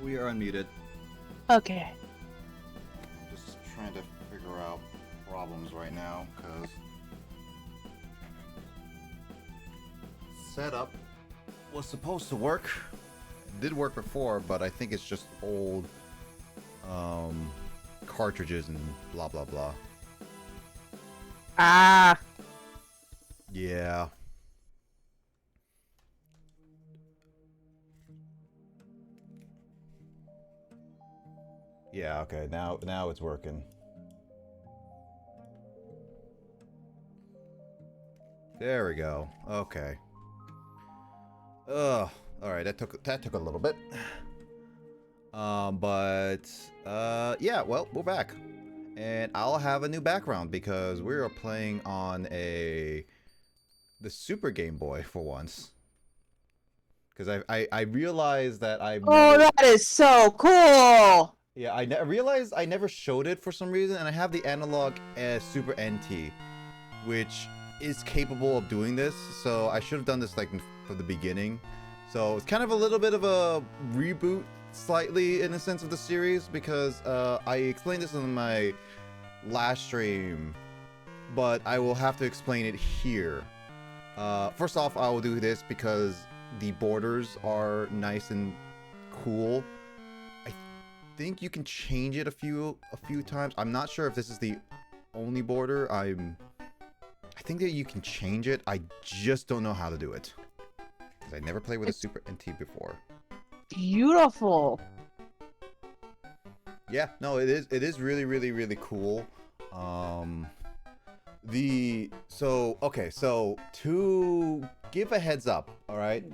We are unmuted. Okay. I'm just trying to figure out problems right now because setup was supposed to work. It did work before, but I think it's just old cartridges and blah blah blah. Ah. Yeah. Yeah, okay. Now it's working. There we go. Okay. Ugh. All right, that took a little bit. Yeah, well, we're back. And I'll have a new background because we are playing on the Super Game Boy for once. Because I realized that Oh, that is so cool! Yeah, I realized I never showed it for some reason, and I have the analog Super NT, which is capable of doing this, so I should have done this like from the beginning. So it's kind of a little bit of a reboot, slightly, in a sense, of the series, because I explained this in my last stream, but I will have to explain it here. First off, I will do this because the borders are nice and cool. I think you can change it a few times. I'm not sure if this is the only border. I think that you can change it. I just don't know how to do it. Because I never played with a Super NT before. Beautiful. Yeah, no, it is really, really, really cool. So to give a heads up, all right,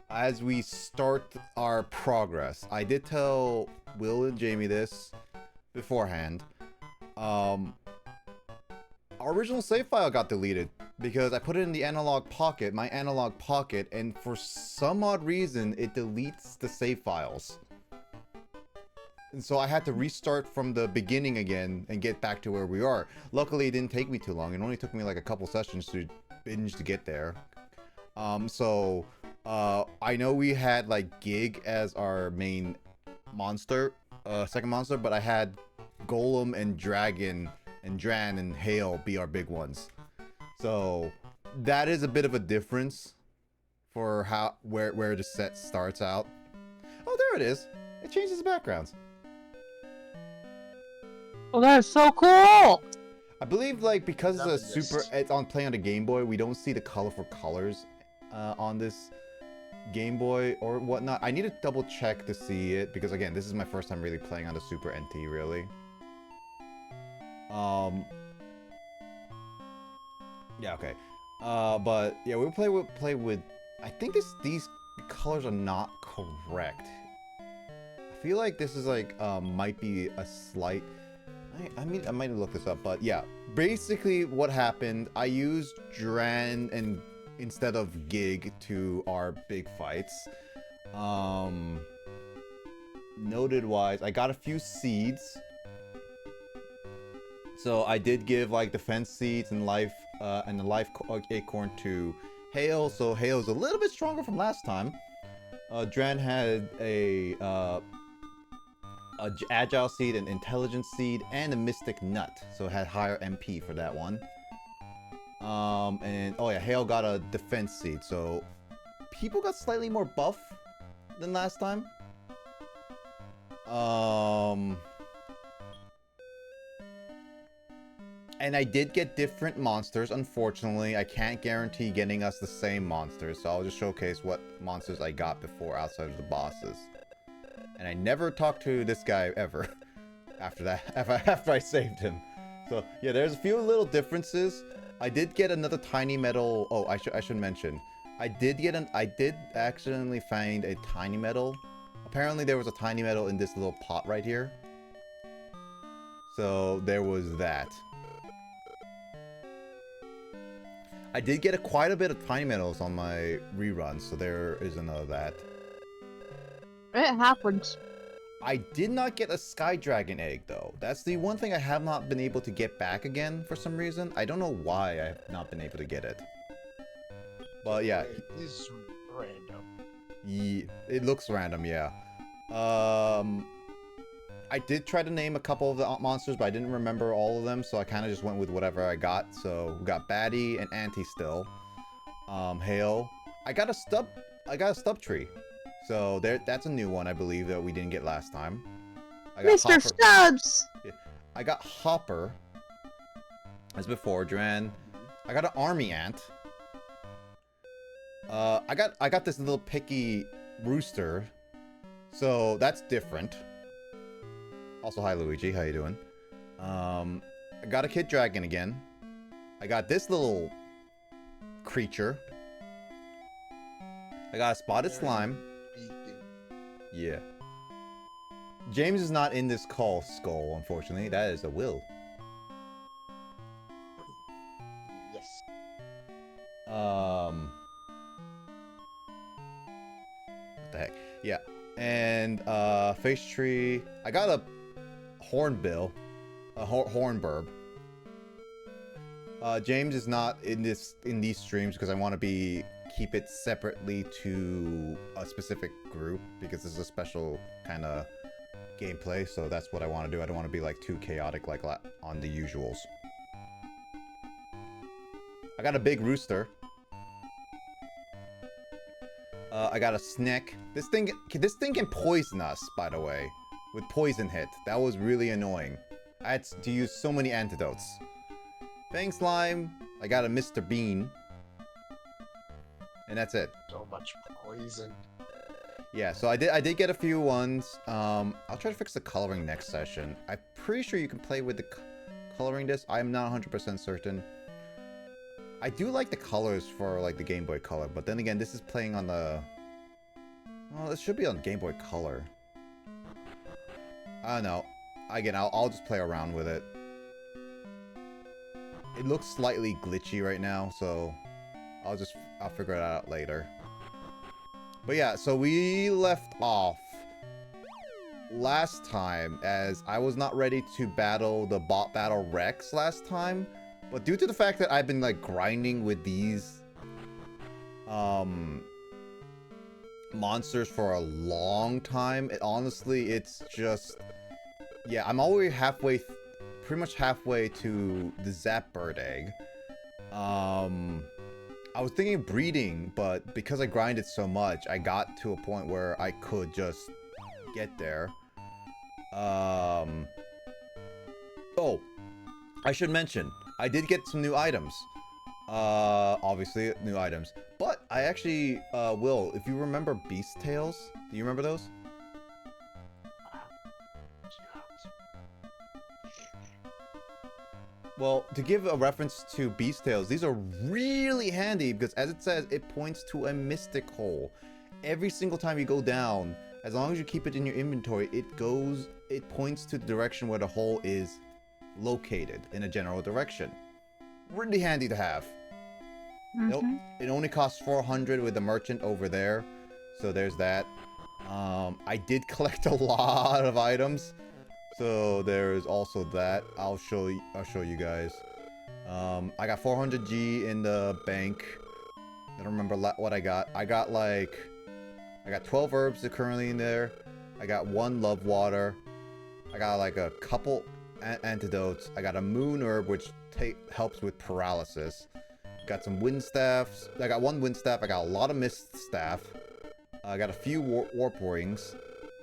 as we start our progress, I did tell Will and Jamie this beforehand. Our original save file got deleted because I put it in the analog pocket, my analog pocket, and for some odd reason it deletes the save files. And so I had to restart from the beginning again and get back to where we are. Luckily, it didn't take me too long. It only took me like a couple sessions to binge to get there. I know we had like Gig as our main monster, second monster, but I had Golem and Dragon and Dran and Hail be our big ones. So that is a bit of a difference for where the set starts out. Oh, there it is. It changes the backgrounds. Oh, that is so cool! I believe like because it's on playing on the Game Boy, we don't see the colorful colors on this Game Boy or whatnot. I need to double check to see it because again, this is my first time really playing on the Super NT really. Yeah, okay. But yeah, we'll play with I think these colors are not correct. I feel like this is like might be a slight I might look this up, but yeah. Basically what happened, I used Dran and instead of Gig to our big fights. Noted wise, I got a few seeds. So I did give like defense seeds and life and the life acorn to Hail. So Hail's a little bit stronger from last time. Dran had a agile seed, an intelligence seed, and a mystic nut. So it had higher MP for that one. And oh yeah, Hail got a defense seed, so people got slightly more buff than last time. And I did get different monsters. Unfortunately, I can't guarantee getting us the same monsters, so I'll just showcase what monsters I got before outside of the bosses. And I never talked to this guy ever after that, after I saved him. So yeah, there's a few little differences. I did get another tiny metal. Oh, I should mention. I did accidentally find a tiny metal. Apparently there was a tiny metal in this little pot right here. So there was that. I did get quite a bit of tiny metals on my reruns, so there is another that. It happens. I did not get a Sky Dragon egg, though. That's the one thing I have not been able to get back again for some reason. I don't know why I have not been able to get it. But yeah. It's random. Yeah, it looks random, yeah. I did try to name a couple of the monsters, but I didn't remember all of them, so I kind of just went with whatever I got. So we got Batty and Auntie still. Hail. I got a stub tree. So that's a new one, I believe, that we didn't get last time. I got Mr. Stubbs! Yeah, I got Hopper. As before, Dran. I got an army ant. I got this little picky rooster. So that's different. Also, hi Luigi, how you doing? I got a kid dragon again. I got this little creature. I got a spotted slime. Yeah. James is not in this call, Skull, unfortunately. That is a Will. Yes. What the heck? Yeah. And face tree. I got a hornbill, a hornburb. James is not in these streams because I want to keep it separately to a specific group because this is a special kind of gameplay, so that's what I want to do. I don't want to be like too chaotic like on the usuals. I got a big rooster. I got a snake. This thing can poison us, by the way, with poison hit. That was really annoying. I had to use so many antidotes. Fang slime. I got a Mr. Bean. And that's it. So much poison. Yeah, so I did get a few ones. I'll try to fix the coloring next session. I'm pretty sure you can play with the coloring disc. I'm not 100% certain. I do like the colors for like the Game Boy Color, but then again, this is playing on the... Well, this should be on Game Boy Color. I don't know. Again, I'll just play around with it. It looks slightly glitchy right now, so I'll figure it out later. But yeah, so we left off last time as I was not ready to battle the bot battle Rex last time, but due to the fact that I've been like grinding with these monsters for a long time, it's just, yeah, I'm already pretty much halfway to the Zap Bird Egg. I was thinking of breeding, but because I grinded so much, I got to a point where I could just get there. Oh, I should mention, I did get some new items. Obviously, new items. But I actually, Will, if you remember Beast Tails, do you remember those? Well, to give a reference to Beast Tails, these are really handy because as it says, it points to a mystic hole. Every single time you go down, as long as you keep it in your inventory, it points to the direction where the hole is located in a general direction. Really handy to have. It only costs 400 with the merchant over there, so there's that. I did collect a lot of items. So there's also that. I'll show you guys. I got 400G in the bank. I don't remember what I got. I got 12 herbs that are currently in there. I got 1 love water. I got like a couple antidotes. I got a moon herb which helps with paralysis. Got some wind staffs. I got 1 wind staff. I got a lot of mist staff. I got a few warp rings.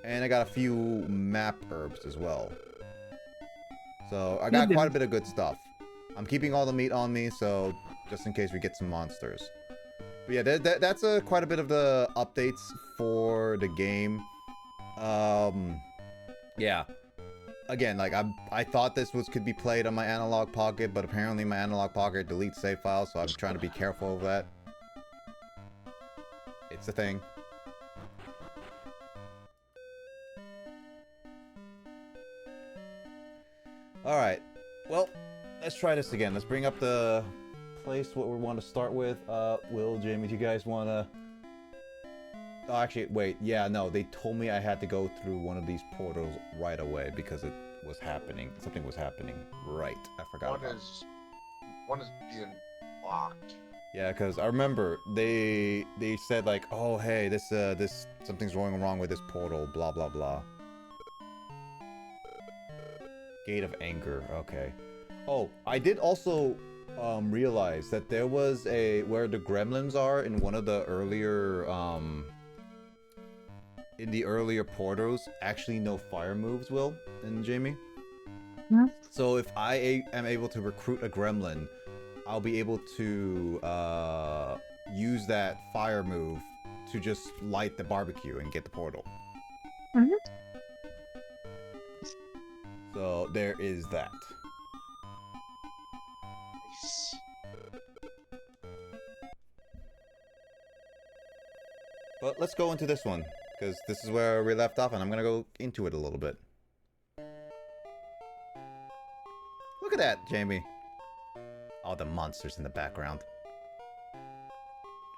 And I got a few map herbs as well. So I got quite a bit of good stuff. I'm keeping all the meat on me, so just in case we get some monsters. But yeah, that's quite a bit of the updates for the game. Yeah. Again, like I thought this could be played on my Analog Pocket, but apparently my Analog Pocket deletes save files, so I'm trying to be careful of that. It's a thing. Alright, well, let's try this again. Let's bring up the place, what we want to start with. Will, Jamie, do you guys want to... Oh, actually, wait, yeah, no, they told me I had to go through one of these portals right away because it was happening. Something was happening. Right, I forgot about it. One is being locked. Yeah, because I remember they said like, oh hey, this something's going wrong with this portal, blah blah blah. Gate of Anger, okay. Oh, I did also realize that there was where the gremlins are in one of the earlier in the earlier portals, actually no fire moves, Will and Jamie. Hmm? So if I am able to recruit a gremlin, I'll be able to use that fire move to just light the barbecue and get the portal. Mhm. So there is that. Nice. But let's go into this one, because this is where we left off, and I'm gonna go into it a little bit. Look at that, Jamie. All the monsters in the background.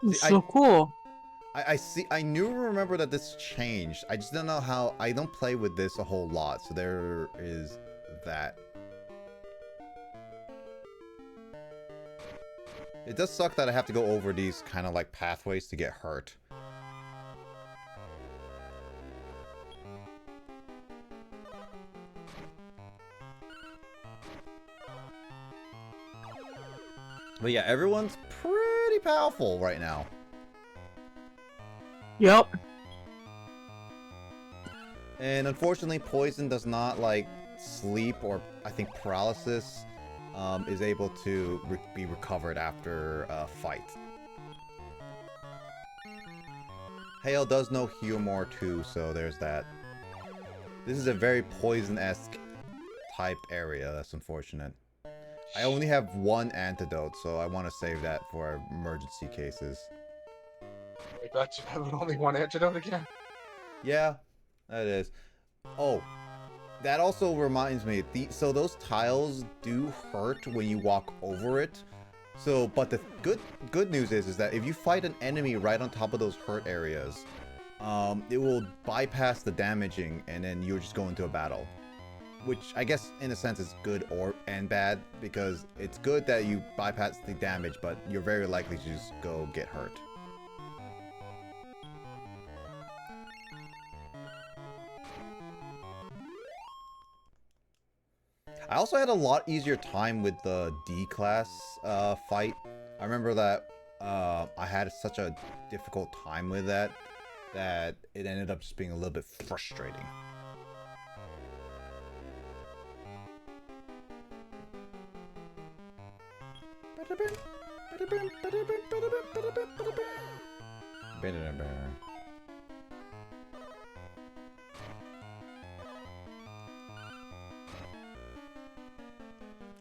It's See, so cool. I see. I knew remember that this changed. I just don't know how. I don't play with this a whole lot, so there is that. It does suck that I have to go over these kind of like pathways to get hurt. But yeah, everyone's pretty powerful right now. Yep. And unfortunately, poison does not like sleep or I think paralysis is able to be recovered after a fight. Hail does know humor too, so there's that. This is a very poison-esque type area. That's unfortunate. I only have one antidote, so I want to save that for emergency cases. Wait, that's you have only one antidote again? Yeah, that is. Oh, that also reminds me. So those tiles do hurt when you walk over it. So, but the good news is that if you fight an enemy right on top of those hurt areas, it will bypass the damaging, and then you'll just go into a battle. Which I guess in a sense is good and bad, because it's good that you bypass the damage, but you're very likely to just go get hurt. I also had a lot easier time with the D-class fight. I remember that I had such a difficult time with that it ended up just being a little bit frustrating.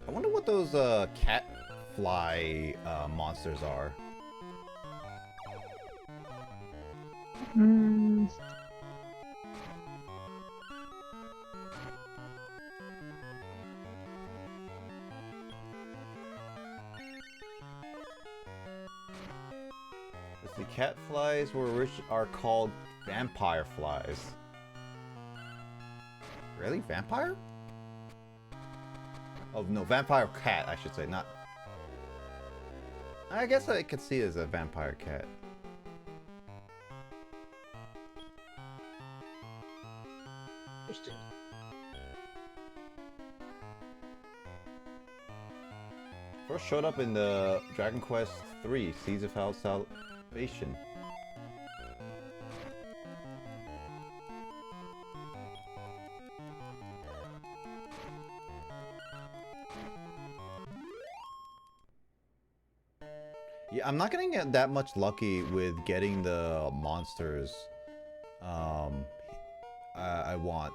I wonder what those cat fly monsters are. Hmm. The cat flies are called vampire flies. Really? Vampire? Oh no, vampire cat, I should say, not... I guess I could see it as a vampire cat. Interesting. First showed up in the Dragon Quest III, Seeds of Salvation. Yeah, I'm not gonna get that much lucky with getting the monsters I want.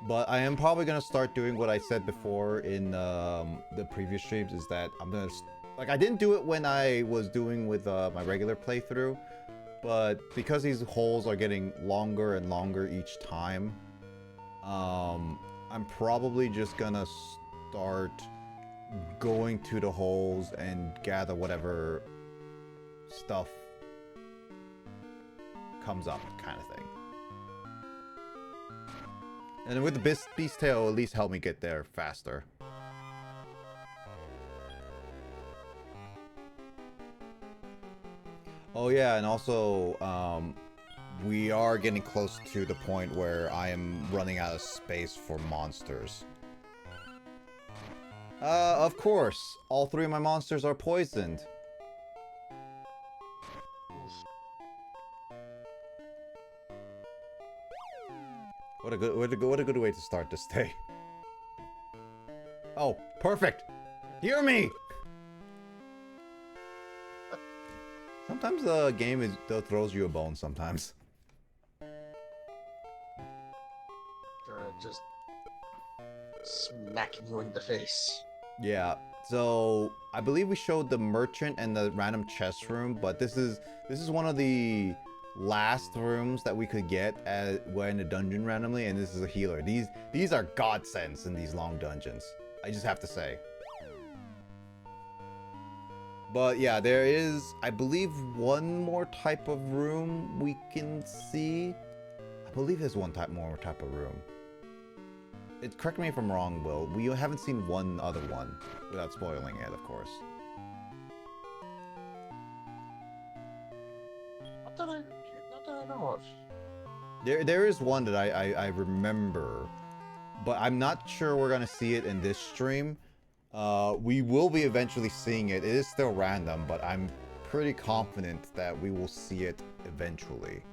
But I am probably gonna start doing what I said before in the previous streams, is that I'm gonna... Like, I didn't do it when I was doing with my regular playthrough, but because these holes are getting longer and longer each time, I'm probably just gonna start going to the holes and gather whatever stuff comes up, kind of thing. And with the beast tail, it'll at least help me get there faster. Oh yeah, and also, we are getting close to the point where I am running out of space for monsters. Of course, all 3 of my monsters are poisoned. What a good way to start this day. Oh, perfect! Hear me! Sometimes the game throws you a bone sometimes. Just smacking you in the face. Yeah, so I believe we showed the merchant and the random chest room, but this is one of the last rooms that we could get when in a dungeon randomly, and this is a healer. These are godsends in these long dungeons. I just have to say. But yeah, there is, I believe, one more type of room we can see. I believe there's one more type of room. Correct me if I'm wrong, Will. We haven't seen one other one, without spoiling it, of course. Not that I know of. There is one that I remember, but I'm not sure we're gonna see it in this stream. We will be eventually seeing it. It is still random, but I'm pretty confident that we will see it eventually.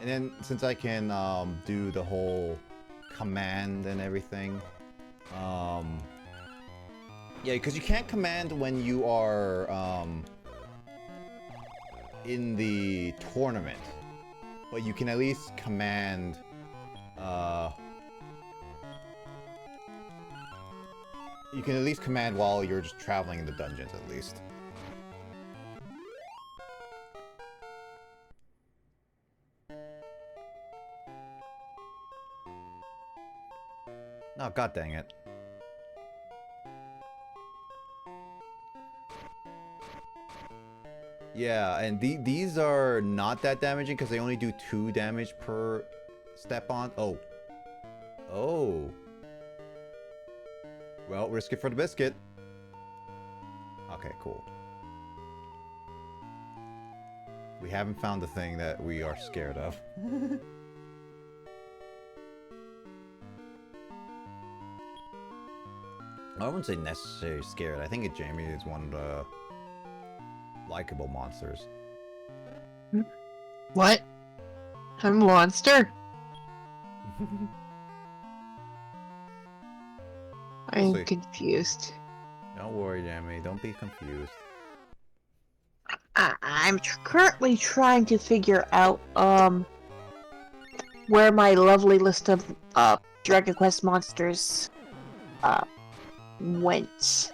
And then, since I can do the whole command and everything, yeah, because you can't command when you are in the tournament, but you can at least command. You can at least command while you're just traveling in the dungeons, at least. Oh, god dang it. Yeah, and these are not that damaging because they only do 2 damage per step on. Oh. Oh. Well, risk it for the biscuit. Okay, cool. We haven't found the thing that we are scared of. I wouldn't say necessarily scared. I think Jamie is one of the likable monsters. What? I'm a monster? I'm We'll see. confused. Don't worry, Jamie. Don't be confused. I'm currently trying to figure out where my lovely list of Dragon Quest monsters went.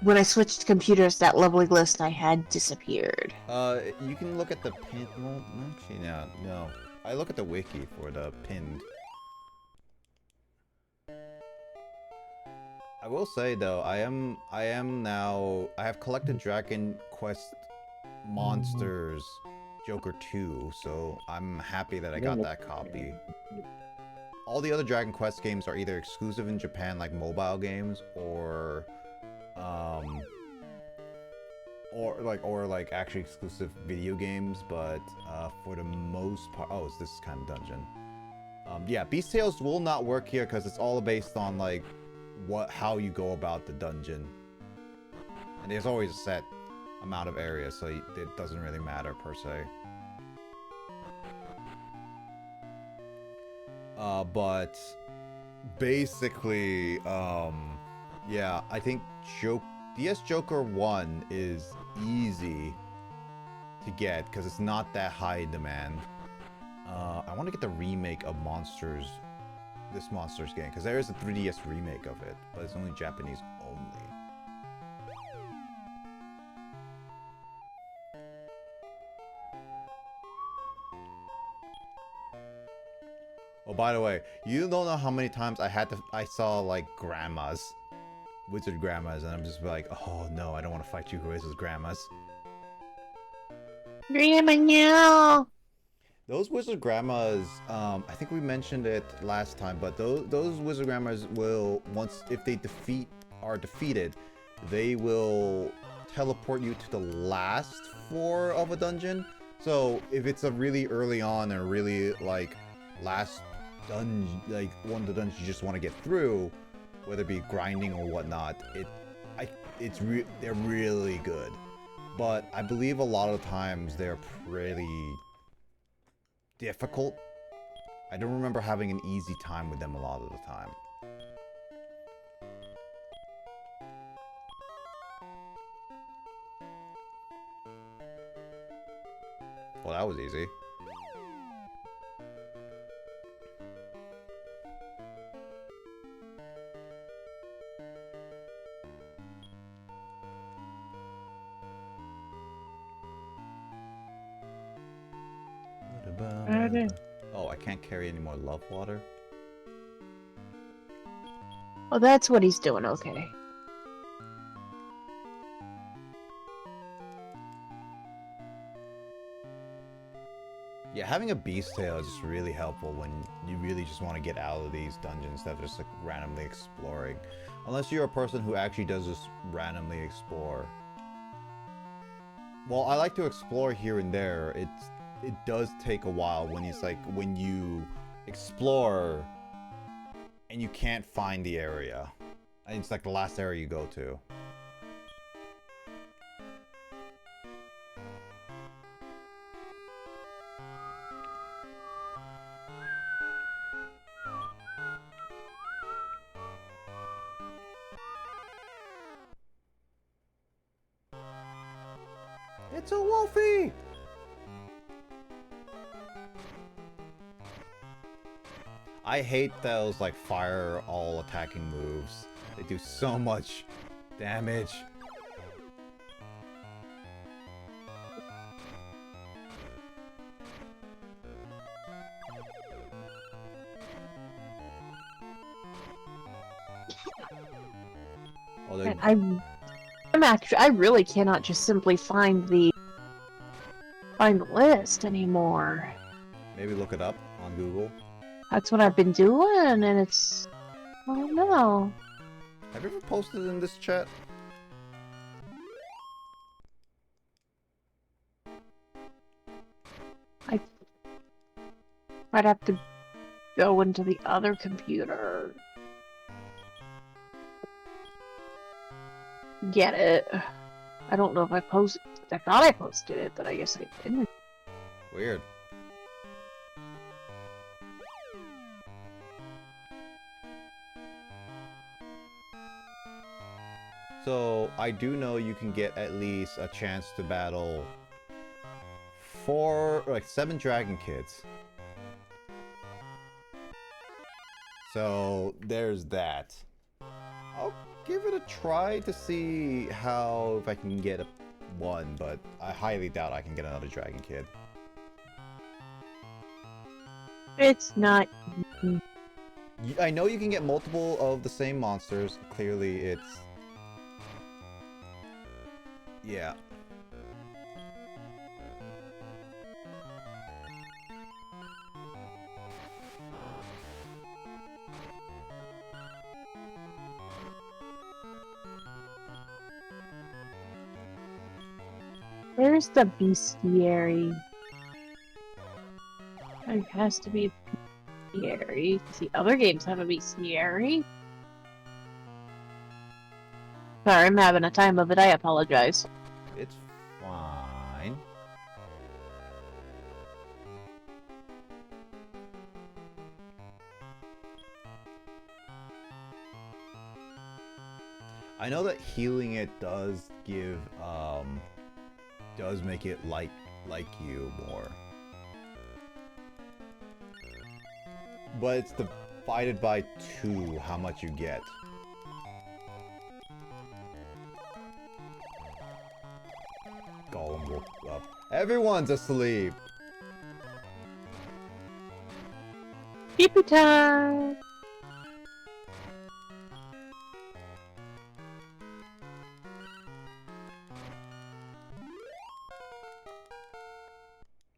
When I switched computers, that lovely list I had disappeared. You can look at the pin. Well, actually, no. I look at the wiki for the pinned. I will say though, I have collected Dragon Quest monsters Joker 2, so I'm happy that I got that copy. All the other Dragon Quest games are either exclusive in Japan, like mobile games, or like actually exclusive video games. But for the most part, oh, it's this kind of dungeon. Yeah, Beast Tales will not work here because it's all based on like how you go about the dungeon, and there's always a set amount of areas, so it doesn't really matter per se. But basically, yeah, I think DS Joker 1 is easy to get because it's not that high in demand. I want to get the remake of this Monsters game, because there is a 3DS remake of it, but it's only Japanese only. Oh, by the way, you don't know how many times I saw like grandmas, wizard grandmas, and I'm just like, oh no, I don't want to fight you wizard grandmas. Grandma, no! Those wizard grandmas, I think we mentioned it last time, but those wizard grandmas will, if they are defeated, they will teleport you to the last floor of a dungeon. So if it's a really early on or really like last dungeon, like one of the dungeons you just want to get through, whether it be grinding or whatnot, they're really good. But I believe a lot of times they're pretty difficult. I don't remember having an easy time with them a lot of the time. Well, that was easy. Oh, I can't carry any more love water? Oh, that's what he's doing, okay. Yeah, having a beast tail is just really helpful when you really just want to get out of these dungeons instead of just like randomly exploring. Unless you're a person who actually does just randomly explore. Well, I like to explore here and there. It does take a while when it's like when you explore and you can't find the area. And it's like the last area you go to. It's a Wolfie! I hate those like fire all attacking moves. They do so much damage. Oh, And I really cannot just simply find the list anymore. maybe look it up on Google. That's what I've been doing, and it's... I don't know. Have you ever posted in this chat? I'd have to go into the other computer. Get it. I don't know if I posted... I thought I posted it, but I guess I didn't. Weird. So, I do know you can get at least a chance to battle 7 Dragon Kids. So, there's that. I'll give it a try to see if I can get one, but I highly doubt I can get another Dragon Kid. It's not... I know you can get multiple of the same monsters. Clearly, it's... Yeah. Where's the bestiary? It has to be a bestiary. The other games have a bestiary. Sorry, I'm having a time of it. I apologize. It's fine. I know that healing it does give, does make it like you more. But it's divided by 2 how much you get. Golem woke up. Everyone's asleep! Keep it time!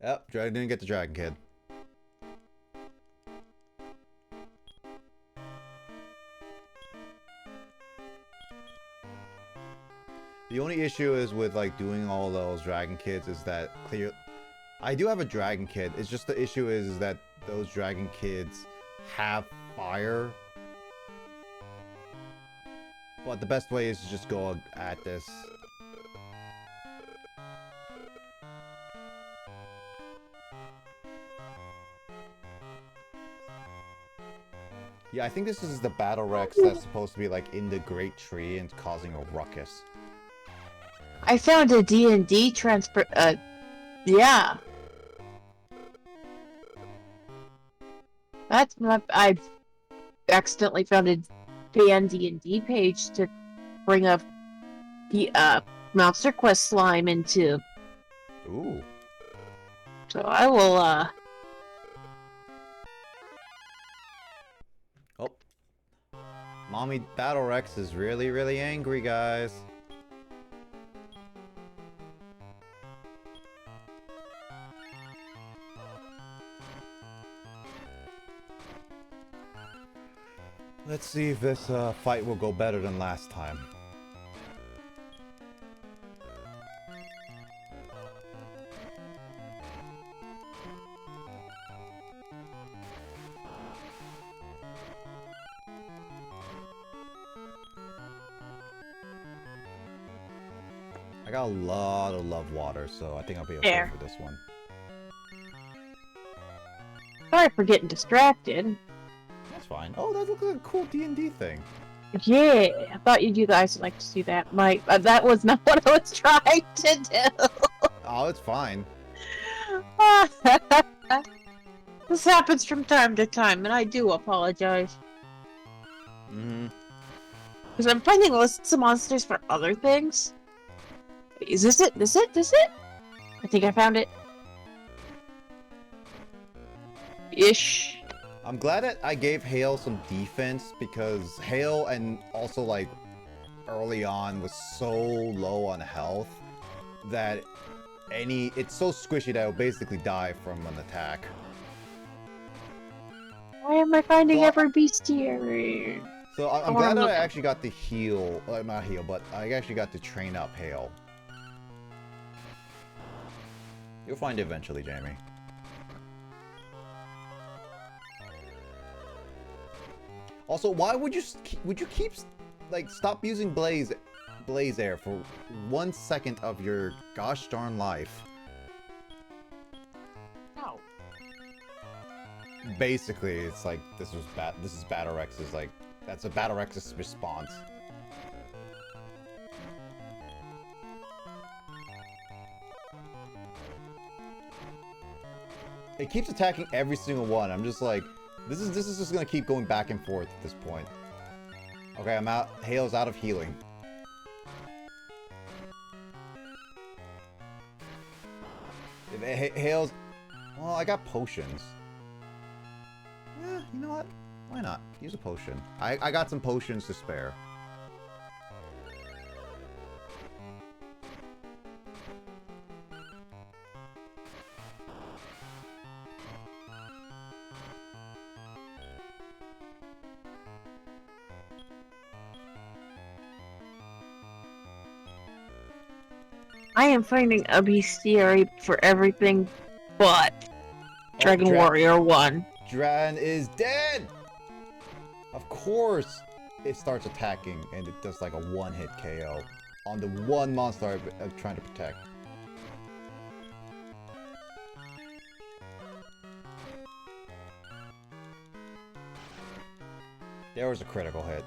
Yep, didn't get the Dragon Kid. only issue is with like doing all those dragon kids is that clear. I do have a dragon kid. It's just the issue is that those dragon kids have fire. But the best way is to just go at this. Yeah, I think this is the Battle Rex that's supposed to be like in the Great Tree and causing a ruckus. I found a D&D transfer. Yeah. That's my. I accidentally found a fan D&D page to bring up the Monster Quest slime into. Ooh. So I will. Oh. Mommy Battle Rex is really, really angry, guys. Let's see if this fight will go better than last time. I got a lot of love water, so I think I'll be okay There. for this one. Sorry for getting distracted. That's fine. Oh, that looks like a cool D&D thing. Yeah, I thought you guys would like to see that. That was not what I was trying to do. Oh, it's fine. This happens from time to time, and I do apologize. Mm-hmm. Because I'm finding lists of monsters for other things. Is this it? This it? I think I found it. Ish. I'm glad that I gave Hale some defense because Hale and also like early on was so low on health that it's so squishy that it'll basically die from an attack. Why am I finding every bestiary? So I'm glad that I actually got to heal, not heal, but I actually got to train up Hale. You'll find it eventually, Jamie. Also, why would you keep like stop using blaze air for 1 second of your gosh darn life? No. Basically, it's like this is Battle Rex's like that's a Battle Rex's response. It keeps attacking every single one. I'm just like, this is just gonna keep going back and forth at this point. Okay, I'm out. Hale's out of healing. Hale's... Well, I got potions. Yeah, you know what? Why not? Use a potion. I got some potions to spare. I am finding a bestiary for everything but Dragon Warrior 1. Dran is dead! Of course! It starts attacking and it does like a one-hit KO on the one monster I'm trying to protect. There was a critical hit.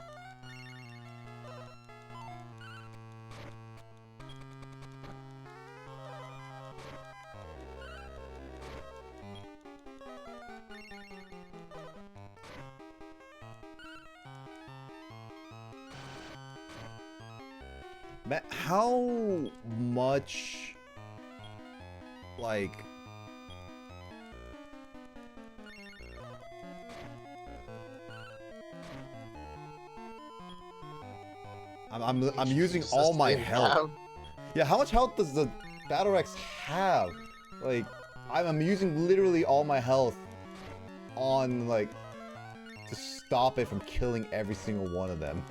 Man, how much, like, I'm using all my health. Yeah, how much health does the Battle Rex have? Like, I'm using literally all my health on, like, to stop it from killing every single one of them.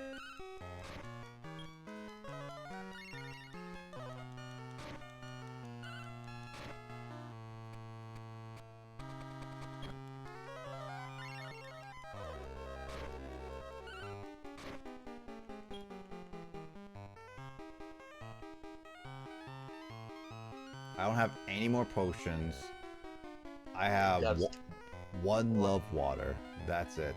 I don't have any more potions. I have Yes. one love water. That's it.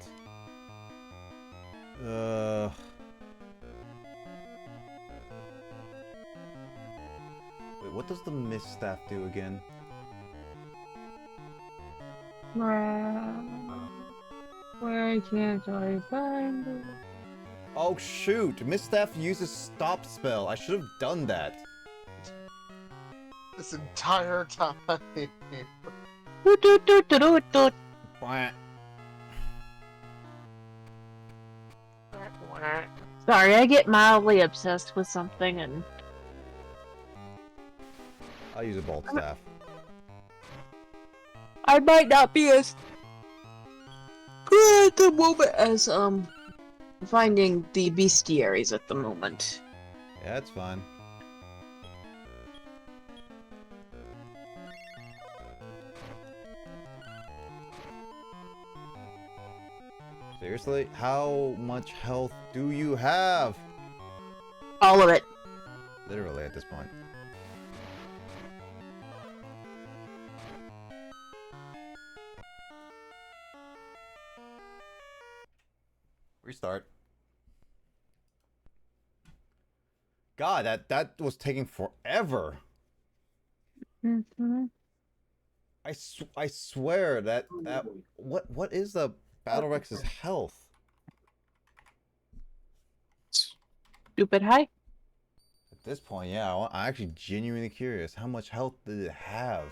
Wait, what does the mist staff do again? Where can't I find it? Oh shoot! Mist staff uses stop spell. I should have done that. This entire time. Doot, doot, doot, doot, doot, doot. Bwah. Sorry, I get mildly obsessed with something and I'll use a bolt staff. I might not be as good at the moment as finding the bestiaries at the moment. Yeah, it's fine. Seriously? How much health do you have? All of it. Literally at this point. Restart. God, that was taking forever. Mm-hmm. I swear that what is the Battle Rex's health? Stupid high. At this point, yeah, I'm actually genuinely curious. How much health did it have?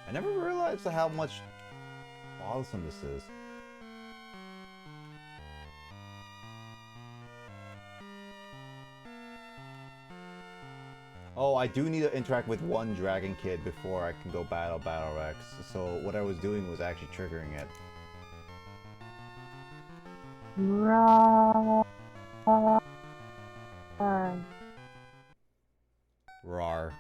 I never realized how much bothersome this is. Oh, I do need to interact with one Dragon Kid before I can go battle Rex. So what I was doing was actually triggering it. Rar.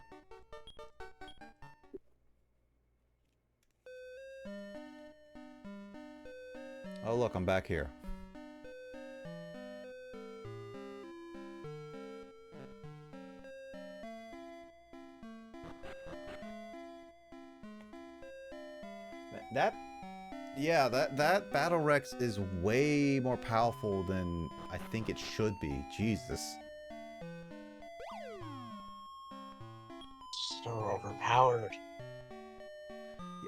Oh look, I'm back here. That Battle Rex is way more powerful than I think it should be. Jesus. So overpowered.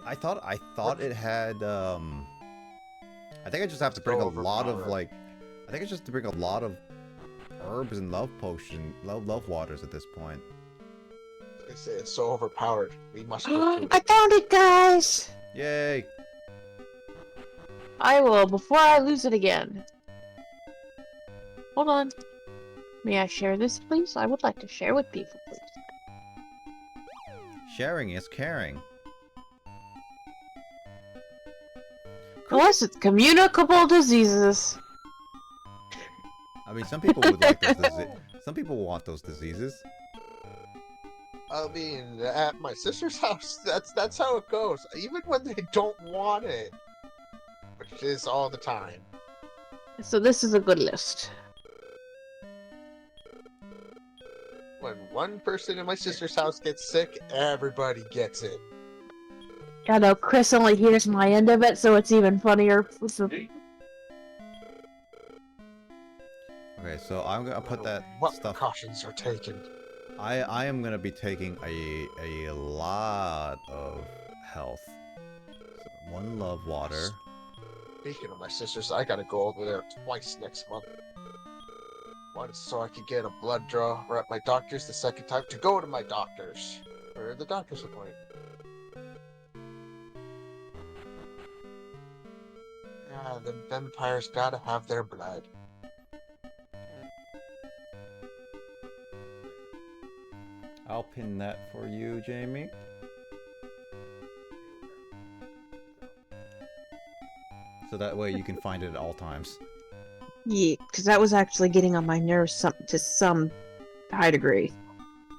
I thought it had I think I just have to bring a lot of like I think I just have to bring a lot of herbs and love waters at this point. I say it's so overpowered. We must go through I it. found it, guys! Yay! I will before I lose it again. Hold on. May I share this, please? I would like to share with people, please. Sharing is caring. Unless it's communicable diseases. I mean, some people would like those diseases. Some people want those diseases. I mean, at my sister's house, that's how it goes. Even when they don't want it, which is all the time. So this is a good list. When one person in my sister's house gets sick, everybody gets it. I know Chris only hears my end of it, so it's even funnier. Okay, so I'm gonna put that What stuff. precautions are taken? I am gonna be taking a lot of health. So, one love water. Speaking of my sisters, I gotta go over there twice next month. Once so I could get a blood draw or at my doctor's, the second time to go to my doctor's. Or the doctor's appointment. Yeah, the vampires gotta have their blood. I'll pin that for you, Jamie. So that way you can find it at all times. Yeah, because that was actually getting on my nerves to some high degree.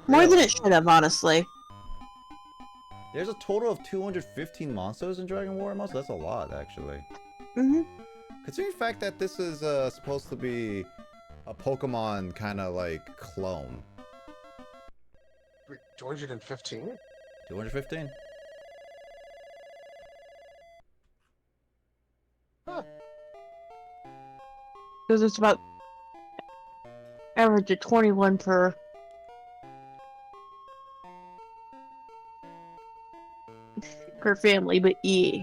More than Really? it should have, honestly. There's a total of 215 monsters in Dragon War Monsters. That's a lot, actually. Mm-hmm. Considering the fact that this is supposed to be a Pokemon kind of like clone. 215? 215? Huh. Because it's about average of 21 per family, but yeah.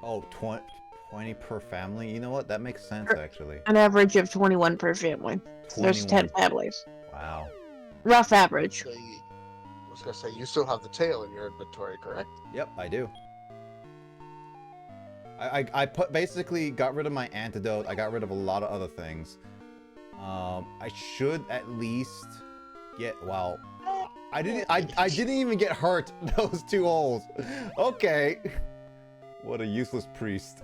Oh, 20 per family? You know what? That makes sense, actually. An average of 21 per family. So there's 10 21. families. Wow. Rough average. I was gonna say, you still have the tail in your inventory, correct? Yep, I do. I basically got rid of my antidote. I got rid of a lot of other things. I should at least get, wow. I didn't even get hurt those 2 holes. Okay. What a useless priest.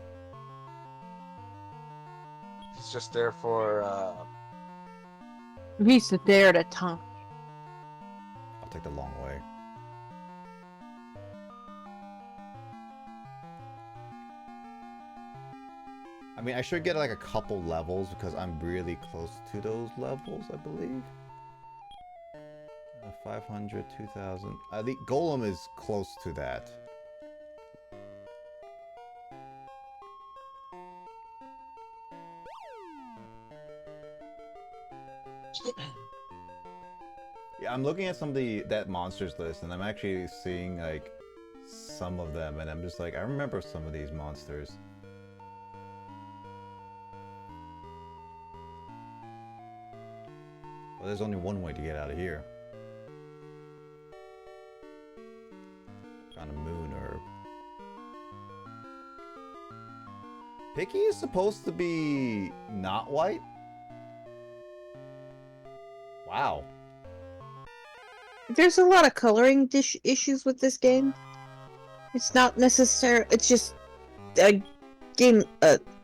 He's just there for, He's there to taunt. I'll take the long way. I mean, I should get like a couple levels because I'm really close to those levels, I believe. 500, 2000. The Golem is close to that. Yeah, I'm looking at some of that monsters list, and I'm actually seeing like some of them, and I'm just like, I remember some of these monsters. Well, there's only one way to get out of here. Found a moon herb. Picky is supposed to be not white? Wow. There's a lot of coloring issues with this game. It's not necessary. It's just game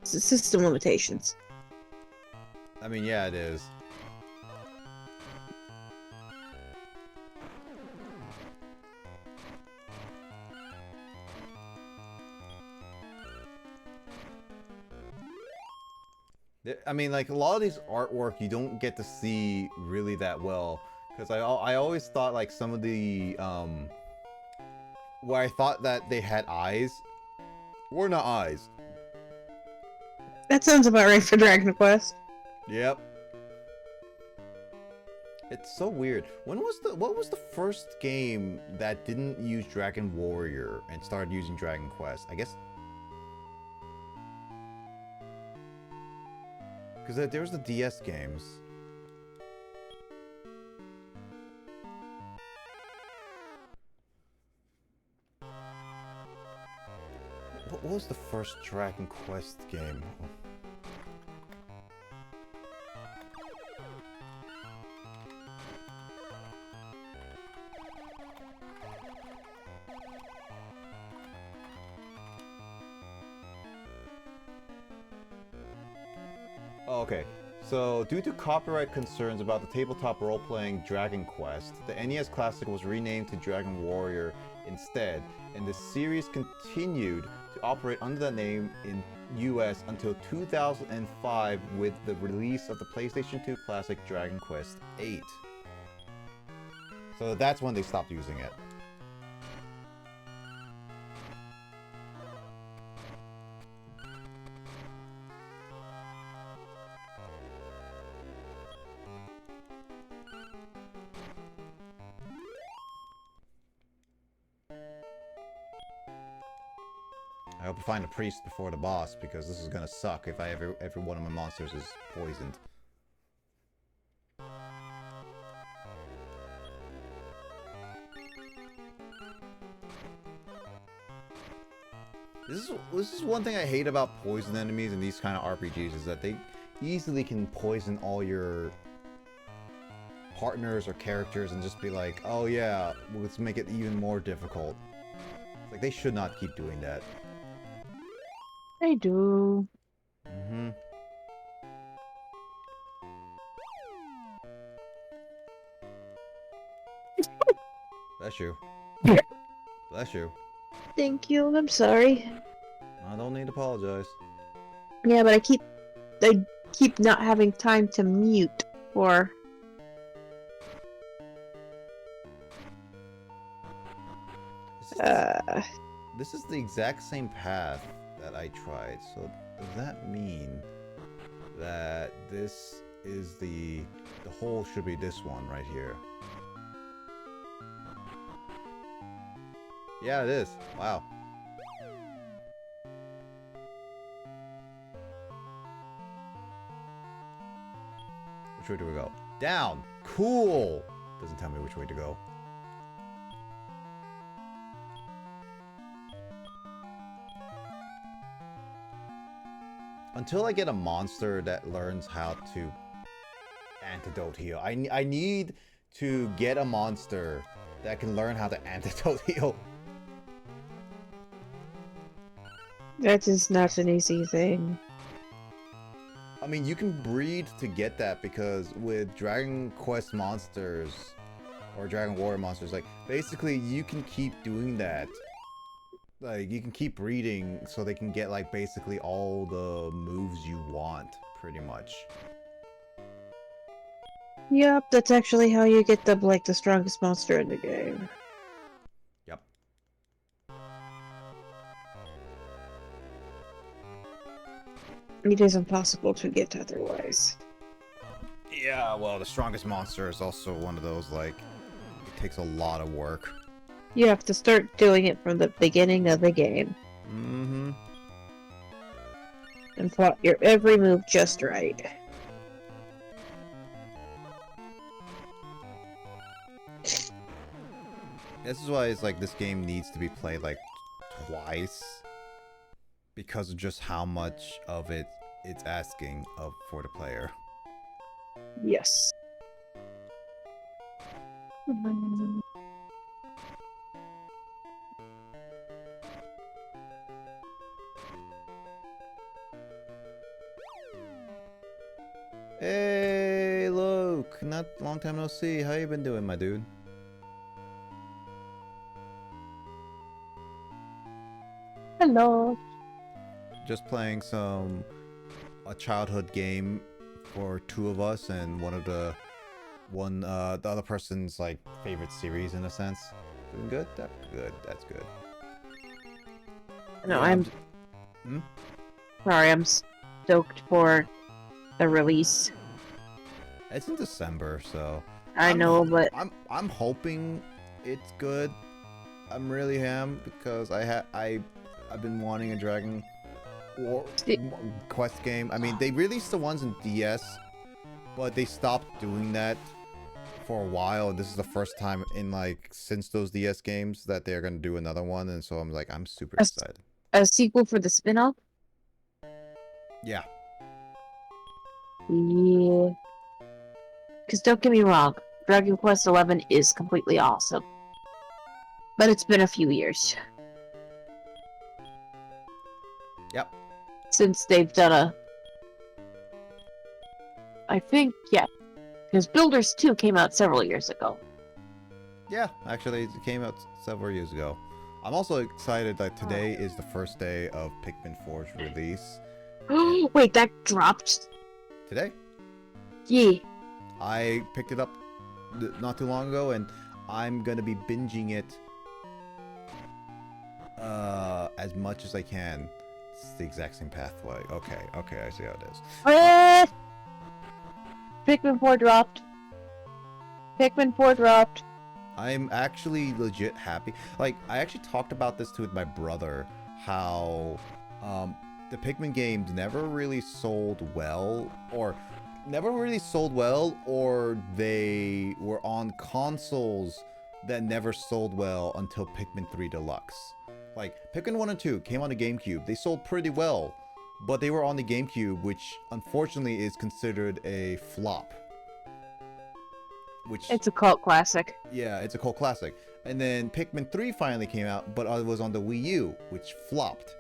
system limitations. I mean, yeah, it is. I mean, like, a lot of these artwork you don't get to see really that well. Because I always thought, like, some of the, where I thought that they had eyes, were not eyes. That sounds about right for Dragon Quest. Yep. It's so weird. What was the first game that didn't use Dragon Warrior and started using Dragon Quest? I guess... Because there was the DS games. What was the first Dragon Quest game? Oh, okay. So, due to copyright concerns about the tabletop role-playing Dragon Quest, the NES Classic was renamed to Dragon Warrior instead, and the series continued to operate under that name in US until 2005 with the release of the PlayStation 2 Classic Dragon Quest VIII. So that's when they stopped using it. I hope I find a priest before the boss, because this is gonna suck if every one of my monsters is poisoned. This is one thing I hate about poison enemies in these kind of RPGs, is that they easily can poison all your partners or characters and just be like, oh yeah, well, let's make it even more difficult. It's like, they should not keep doing that. They do. Mm-hmm. Bless you. Yeah. Bless you. Thank you. I'm sorry. I don't need to apologize. Yeah, but I keep not having time to mute or This is the exact same path that I tried. So does that mean that this is the hole should be this one right here? Yeah, it is. Wow. Which way do we go? Down. Cool. Doesn't tell me which way to go. Until I get a monster that learns how to antidote heal. I need to get a monster that can learn how to antidote heal. that is not an easy thing. I mean, you can breed to get that because with Dragon Quest monsters or Dragon Warrior monsters, like basically you can keep doing that. Like you can keep breeding so they can get like basically all the moves you want, pretty much. Yep, that's actually how you get the strongest monster in the game. Yep. It is impossible to get otherwise. Yeah, well, the strongest monster is also one of those like it takes a lot of work. You have to start doing it from the beginning of the game. Mm-hmm. And plot your every move just right. This is why it's like this game needs to be played like twice because of just how much of it it's asking of for the player. Yes. Hey, Luke! Not long time no see. How you been doing, my dude? Hello. Just playing a childhood game for two of us and the other person's like favorite series in a sense. Doing good? That's good. That's good. No, Yeah, I'm sorry, I'm stoked for the release. It's in December, so I know, but I'm hoping it's good. I'm really am because I've been wanting a Dragon Quest game. I mean, they released the ones in DS, but they stopped doing that for a while. And this is the first time in like since those DS games that they're gonna do another one, and so I'm like, I'm super excited. a sequel for the spin-off? Yeah. Yeah. Because don't get me wrong, Dragon Quest XI is completely awesome. But it's been a few years. Yep. Since they've done I think, yeah. Because Builders 2 came out several years ago. Yeah, actually, it came out several years ago. I'm also excited that today is the first day of Pikmin 4's release. Wait, that dropped? Today? Yeah. I picked it up not too long ago, and I'm gonna be binging it as much as I can. It's the exact same pathway. Okay, I see how it is. What? Pikmin 4 dropped. Pikmin 4 dropped. I'm actually legit happy. Like, I actually talked about this too with my brother, how the Pikmin games never really sold well, or they were on consoles that never sold well until Pikmin 3 Deluxe. Like, Pikmin 1 and 2 came on the GameCube. They sold pretty well, but they were on the GameCube, which unfortunately is considered a flop. Which, It's a cult classic. yeah, it's a cult classic. And then Pikmin 3 finally came out, but it was on the Wii U, which flopped.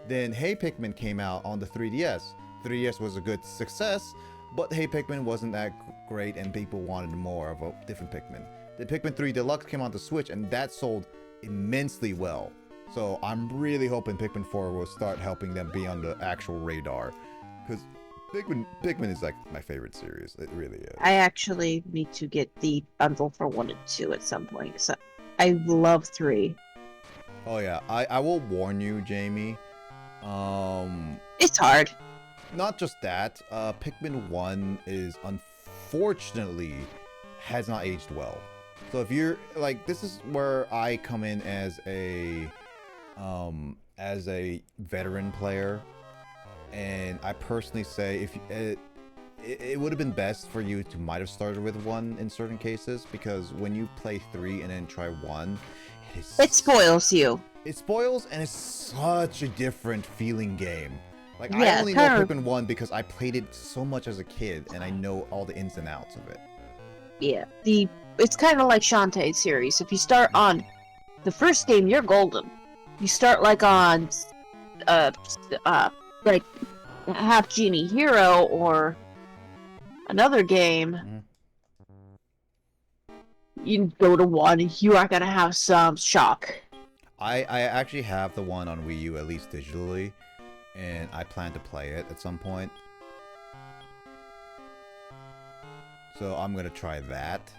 Then Hey Pikmin came out on the 3DS. 3DS was a good success, but Hey Pikmin wasn't that great and people wanted more of a different Pikmin. the Pikmin 3 Deluxe came on the Switch, and that sold immensely well. So I'm really hoping Pikmin 4 will start helping them be on the actual radar, because Pikmin is like my favorite series. It really is. I actually need to get the bundle for 1 and 2 at some point. So I love 3. Oh yeah, I will warn you, Jamie. It's hard. Not just that, Pikmin 1 is unfortunately has not aged well. So if you're like, this is where I come in as a veteran player, and I personally say if it would have been best for you to might have started with 1 in certain cases, because when you play 3 and then try 1, It spoils you. It spoils, and it's such a different feeling game. Like, Yeah, I only know Pikmin 1 because I played it so much as a kid, and I know all the ins and outs of it. Yeah, it's kind of like Shantae's series. If you start on the first game, you're golden. You start like on, like Half Genie Hero or another game. You go to 1, you are gonna have some shock. I actually have the one on Wii U, at least digitally, and I plan to play it at some point. So I'm gonna try that.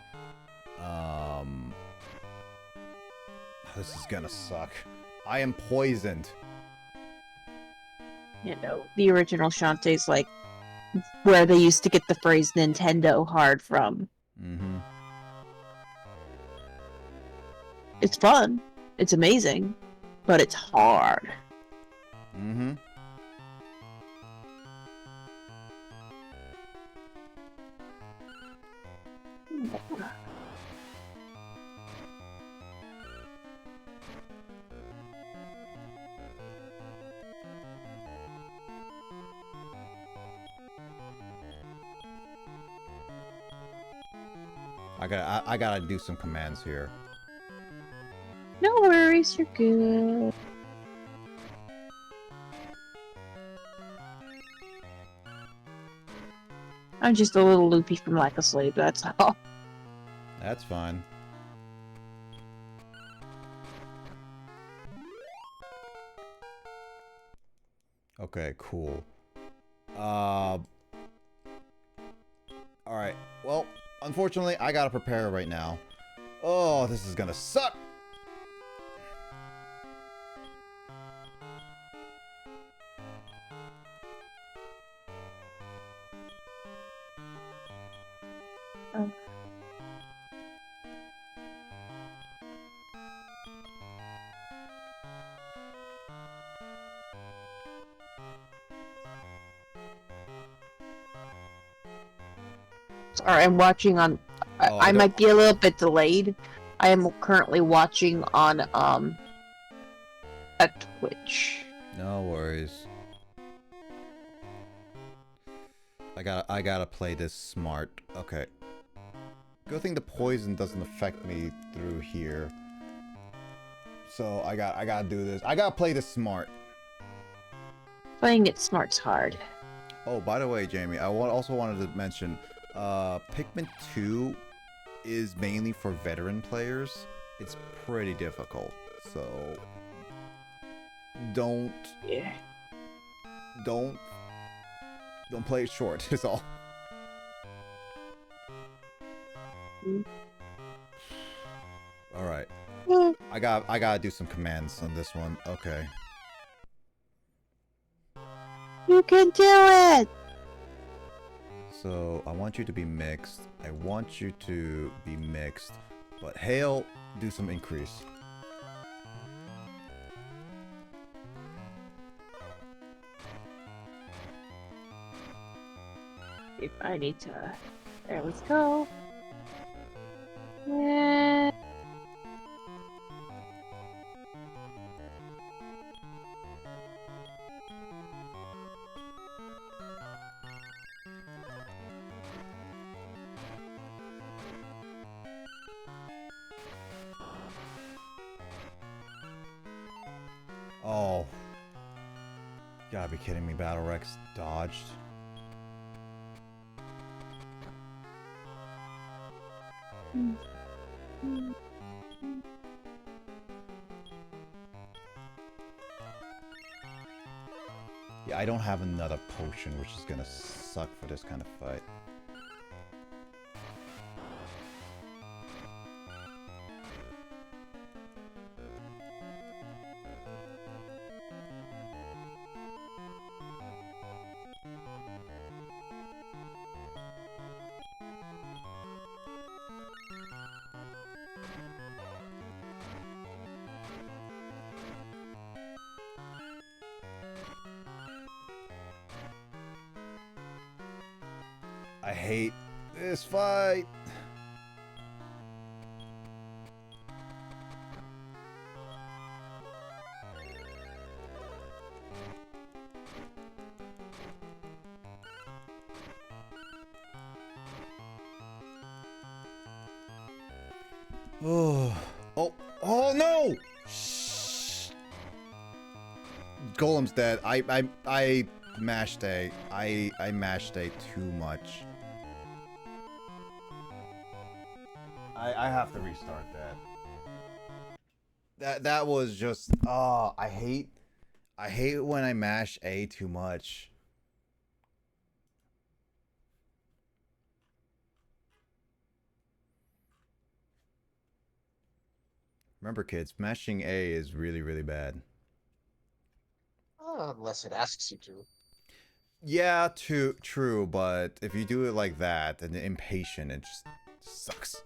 This is gonna suck. I am poisoned. You know, the original Shantae's like where they used to get the phrase Nintendo hard from. Mm-hmm. It's fun. It's amazing. But it's hard. Mm-hmm. I gotta do some commands here. No worries, you're good. I'm just a little loopy from lack of sleep, that's all. That's fine. Okay, cool. Alright, well, unfortunately, I gotta prepare right now. Oh, this is gonna suck! Oh. Sorry, I'm watching on... I might be a little bit delayed. I am currently watching on, at Twitch. No worries. I gotta play this smart. Okay. Good thing the poison doesn't affect me through here. So I gotta do this. I gotta play this smart. Playing it smart's hard. Oh, by the way, Jamie, I also wanted to mention, Pikmin 2 is mainly for veteran players. It's pretty difficult, so don't play it short. Is all. All right. I gotta do some commands on this one. Okay. You can do it! So I want you to be mixed. I want you to be mixed. But Hail, do some increase. If I need to... There we go. Yeah. Oh. You gotta be kidding me, Battle Rex dodged. Yeah, I don't have another potion, which is gonna suck for this kind of fight. I hate this fight. Oh, oh no! Shh. Golem's dead. I mashed A. I mashed A too much. I have to restart that. That was just I hate when I mash A too much. Remember, kids, mashing A is really, really bad. Unless it asks you to. Yeah, true, but if you do it like that and impatient, it just sucks.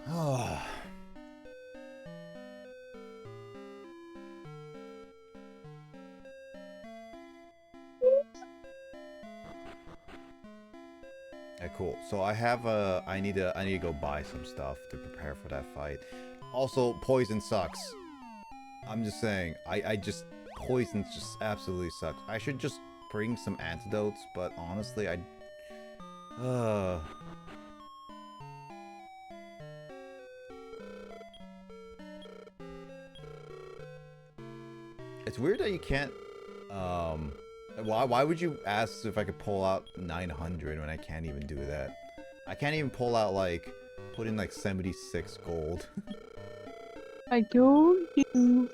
Oh. Okay, cool. So I have I need to go buy some stuff to prepare for that fight. Also, poison sucks. I'm just saying, I just poison just absolutely sucks. I should just bring some antidotes, but honestly, It's weird that you can't, why would you ask if I could pull out 900 when I can't even do that? I can't even pull out, like, put in, like, 76 gold. I don't do.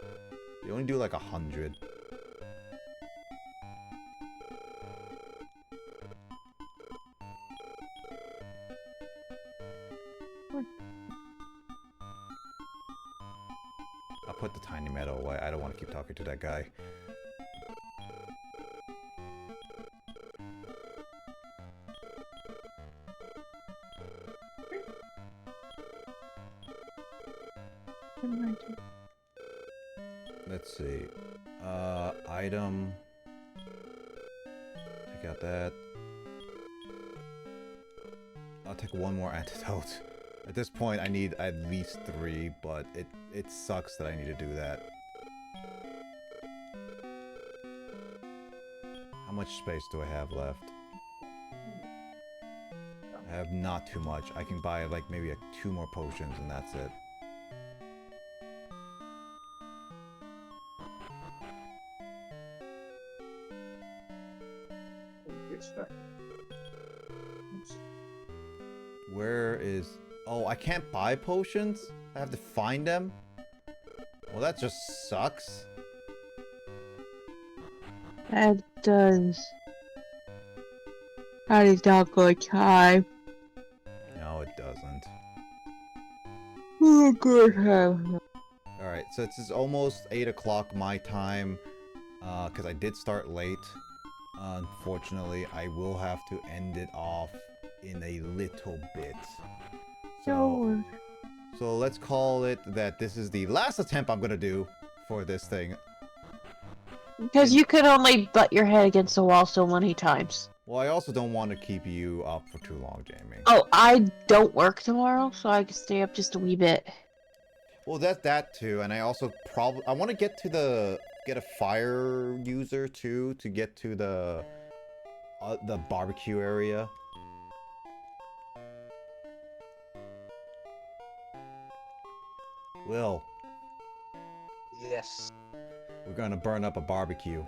You only do, like, 100. I'll put the tiny metal away. I don't want to keep talking to that guy. Let's see. Item. Take out that. I'll take one more antidote. At this point, I need at least 3, but it sucks that I need to do that. How much space do I have left? I have not too much. I can buy, like, maybe 2 more potions and that's it. Where is... Oh, I can't buy potions? I have to find them? Well, that just sucks. That does. That is not good time. No, it doesn't. Oh, good time. Alright, so it's almost 8 o'clock my time, because I did start late. Unfortunately, I will have to end it off in a little bit. So let's call it that this is the last attempt I'm gonna do for this thing. Because you could only butt your head against the wall so many times. Well, I also don't want to keep you up for too long, Jamie. Oh, I don't work tomorrow, so I can stay up just a wee bit. Well, that too, and I also I want to get a fire user too to get to the barbecue area. Will. Yes. We're gonna burn up a barbecue.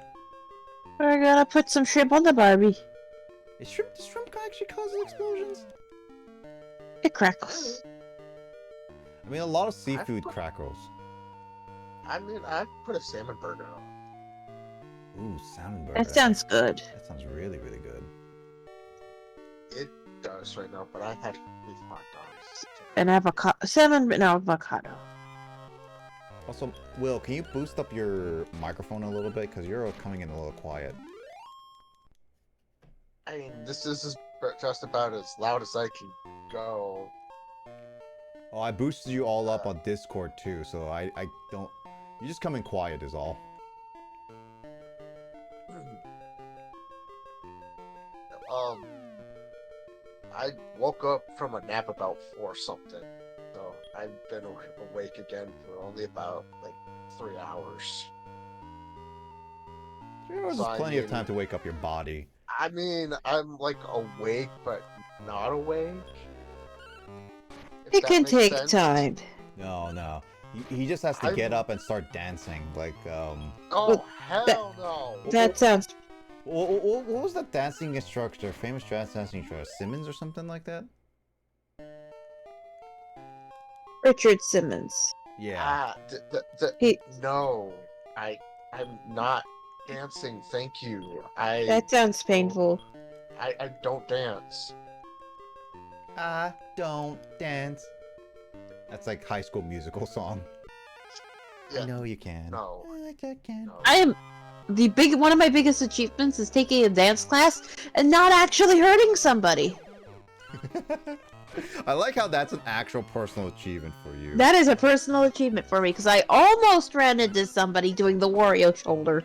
We're gonna put some shrimp on the Barbie. Does shrimp actually causes explosions? It crackles. I mean, a lot of seafood crackles. I mean, I'd put a salmon burger on. Ooh, salmon burger. That sounds good. That sounds really, really good. It does right now, but I had beef hot dogs. An avocado, salmon, and avocado. Also, Will, can you boost up your microphone a little bit? Because you're coming in a little quiet. I mean, this is just about as loud as I can go. Oh, I boosted you all up on Discord too, so I don't... You just come in quiet is all. I woke up from a nap about 4 something, so I've been awake again for only about like 3 hours. 3 hours So, is I plenty of mean- time to wake up your body. I mean, I'm like awake, but not awake. If It that can makes take sense. time. No. He just has to I'm- get up and start dancing. Like, Oh hell no! That sounds. What was that dancing instructor? Famous jazz dancing instructor? Simmons or something like that? Richard Simmons. Yeah. He. No, I'm not dancing. Thank you. That sounds painful. I don't dance. I don't dance. That's like High School Musical song. Yeah. I know you can. No. I can. No. I am one of my biggest achievements is taking a dance class and not actually hurting somebody. I like how that's an actual personal achievement for you. That is a personal achievement for me because I almost ran into somebody doing the Wario shoulder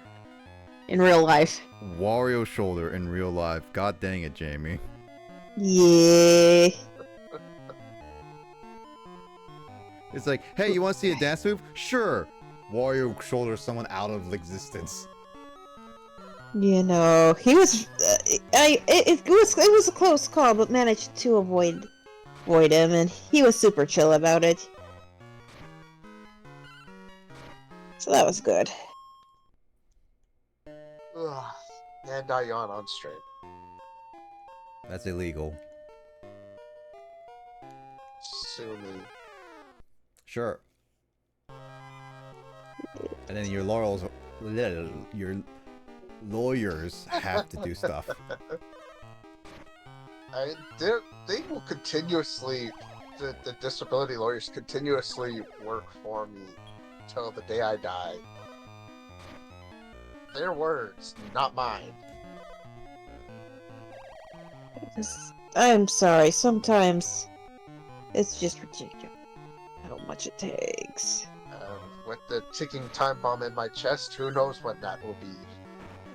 in real life. Wario shoulder in real life. God dang it, Jamie. Yeah. It's like, hey, you want to see a dance move? Sure. Wario shoulders someone out of existence. You know, he was. It was a close call, but managed to avoid him, and he was super chill about it. So that was good. Ugh. And I yawn on stream. That's illegal. Sue me. Sure. And then your lawyers have to do stuff. They will continuously, the disability lawyers continuously work for me till the day I die. Their words, not mine. I'm sorry, sometimes it's just ridiculous how much it takes. With the ticking time bomb in my chest, who knows when that will be.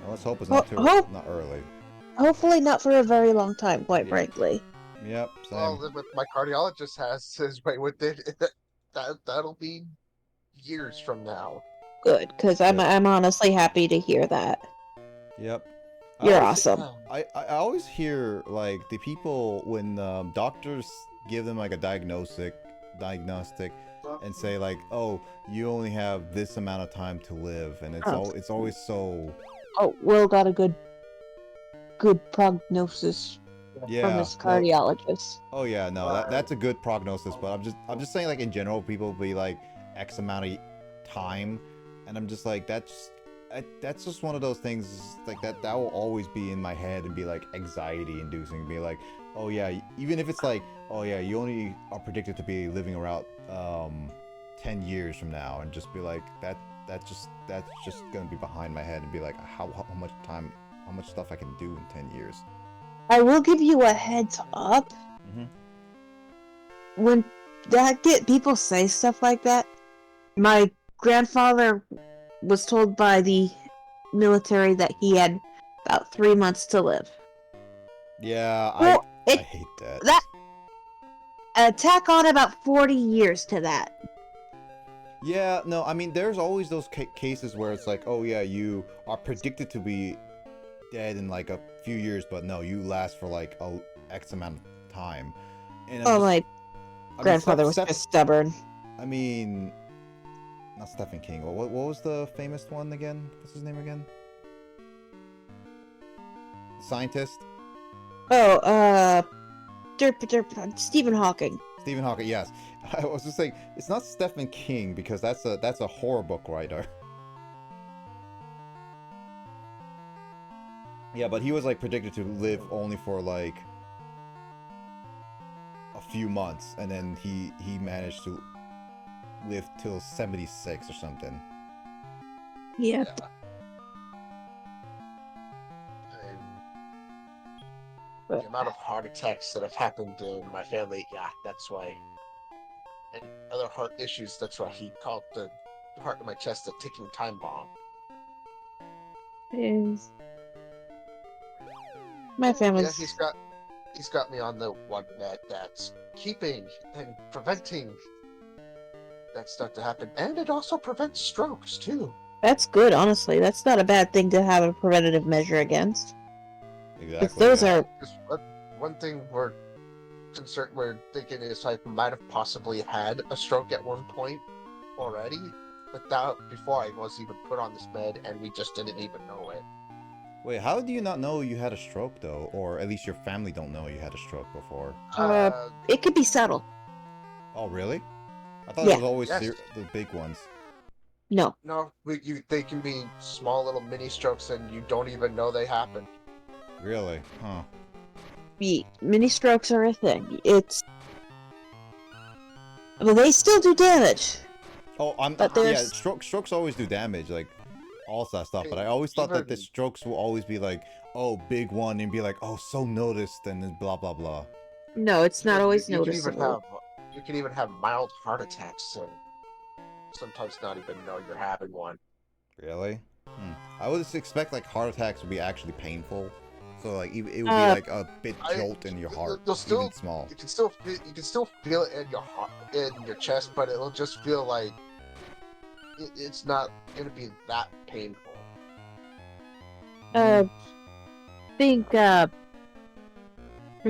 Well, let's hope it's Well, not early. Hopefully not for a very long time, quite frankly. Yep, same. Well, if my cardiologist has his way with it, that'll be years from now. Good, because I'm honestly happy to hear that. Yep. You're I always- awesome. I always hear like the people when doctors give them like a diagnostic and say like, oh, you only have this amount of time to live, and it's always so. Oh, Will got a good prognosis Yeah. from his well, cardiologist. oh yeah, no, that's a good prognosis, but I'm just saying like in general, people be like X amount of time, and I'm just like that's just one of those things like that will always be in my head and be like anxiety inducing, be like, oh yeah, even if it's like, oh yeah, you only are predicted to be living around 10 years from now, and just be like that's just gonna be behind my head and be like how much stuff I can do in 10 years. I will give you a heads up. Mhm. When people say stuff like that, my grandfather was told by the military that he had about 3 months to live. Yeah, Well, I hate that. Tack on about 40 years to that. Yeah, no, I mean, there's always those cases where it's like, oh yeah, you are predicted to be dead in like a few years, but no, you last for like a X amount of time. And My grandfather was just stubborn. I mean, not Stephen King. What was the famous one again? What's his name again? scientist? Oh, Stephen Hawking. Stephen Hawking, yes. I was just saying, it's not Stephen King because that's a horror book writer. Yeah, but he was like predicted to live only for like a few months, and then he managed to live till 76 or something. Yep. Yeah. The amount of heart attacks that have happened in my family, yeah, that's why. And other heart issues, that's why he called the heart in my chest a ticking time bomb. Is my family's. Yeah, he's got me on the one that's keeping and preventing that stuff to happen, and it also prevents strokes too. That's good, honestly. That's not a bad thing to have a preventative measure against. Exactly. Those yeah. are. Just one thing we're thinking is I might have possibly had a stroke at one point already, but that before I was even put on this bed, and we just didn't even know it. Wait, how do you not know you had a stroke though, or at least your family don't know you had a stroke before? It could be subtle. Oh, really? I thought Yeah. it was always Yes. the big ones. No. No, they can be small little mini strokes, and you don't even know they happen. Really? Huh. Mini strokes are a thing. Well, they still do damage. Oh, But yeah. there's- Strokes always do damage, like all that stuff. But I always thought that the strokes will always be like, oh, big one, and be like, oh, so noticed, and then blah blah blah. No, it's not always you noticeable. You can even have mild heart attacks, and sometimes not even know you're having one. Really? I would just expect like heart attacks would be actually painful. So like it would be like a bit jolt in your heart, You'll still, even small. You can still feel it in your heart, in your chest, but it'll just feel like it's not gonna be that painful. Think for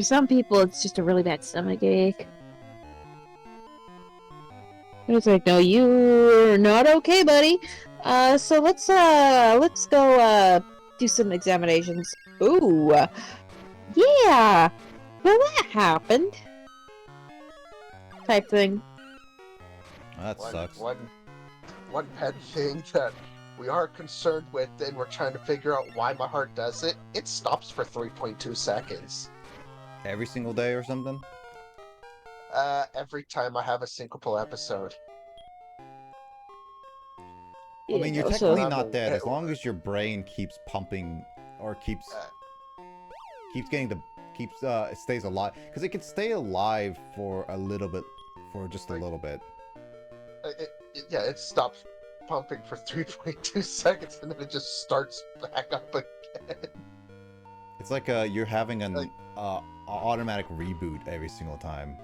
some people it's just a really bad stomach ache. It's like, no, you're not okay, buddy. So let's go do some examinations. Ooh, yeah. Well, that happened. Type thing. That sucks. One pet thing that we are concerned with, and we're trying to figure out why my heart does it. It stops for 3.2 seconds. Every single day or something? Every time I have a syncopal episode. I mean, you're Yeah, technically so- not dead as long as your brain keeps pumping or keeps it stays alive, because it can stay alive for a little bit, for just a little bit. It stops pumping for 3.2 seconds, and then it just starts back up again. It's like you're having an automatic reboot every single time.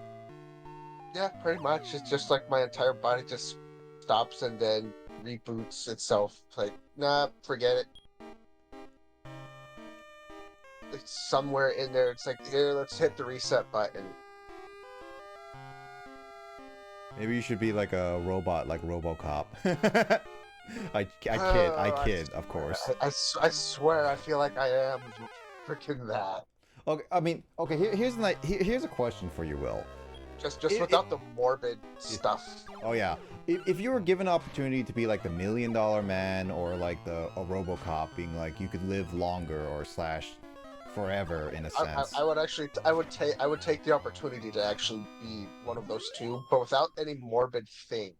Yeah, pretty much. It's just like my entire body just stops and then reboots itself. Like, nah, forget it. It's somewhere in there. It's like, here, let's hit the reset button. Maybe you should be like a robot, like RoboCop. I kid, of course. I swear, I feel like I am freaking that. Okay, I mean, okay. Here's a question for you, Will. Just without the morbid stuff. Oh yeah, if you were given an opportunity to be like the $1 Million Man or like a RoboCop, being like you could live longer or / forever in a sense. I would take the opportunity to actually be one of those two, but without any morbid thing.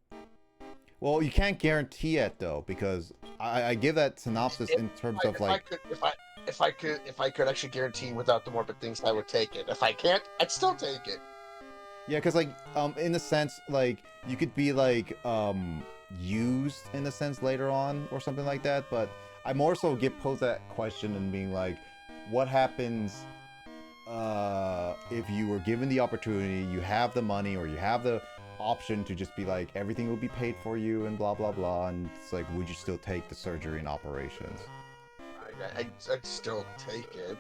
Well, you can't guarantee it though, because I give that synopsis in terms of like. If I could actually guarantee without the morbid things, I would take it. If I can't, I'd still take it. Yeah, because like in a sense, like you could be like used in a sense later on or something like that. But I more so pose that question and being like, what happens if you were given the opportunity, you have the money or you have the option to just be like everything will be paid for you and blah blah blah, and it's like, would you still take the surgery and operations? I'd still take it.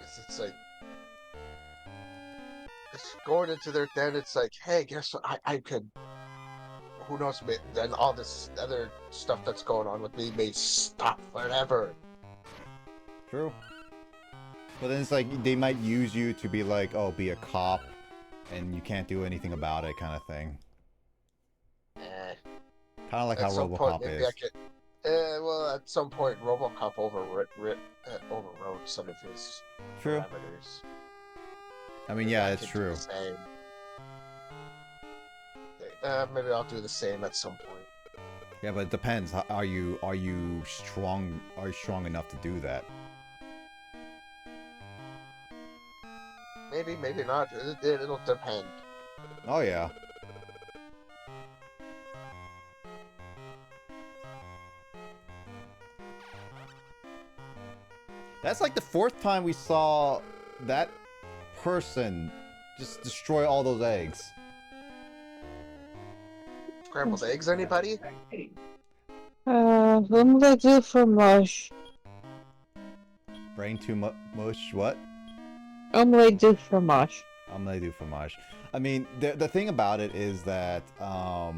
It's like, it's going into there. Then it's like, hey, guess what? I could. Who knows? Then all this other stuff that's going on with me may stop forever. True. But then it's like they might use you to be like, oh, be a cop, and you can't do anything about it, kind of thing. Eh. Kind of like how At some point, RoboCop maybe is. I could. Well, at some point, RoboCop overrode some of his True. parameters. I mean, Maybe yeah, I it's could do true. the same. Maybe I'll do the same at some point. Yeah, but it depends. Are you strong? Are you strong enough to do that? Maybe, maybe not. It'll depend. Oh yeah. That's like the 4th time we saw that person just destroy all those eggs. Scrambled eggs, anybody? What would I do for mush? Brain too mush. What? What would I do for mush? I'm gonna do fromage. I mean, the thing about it is that, are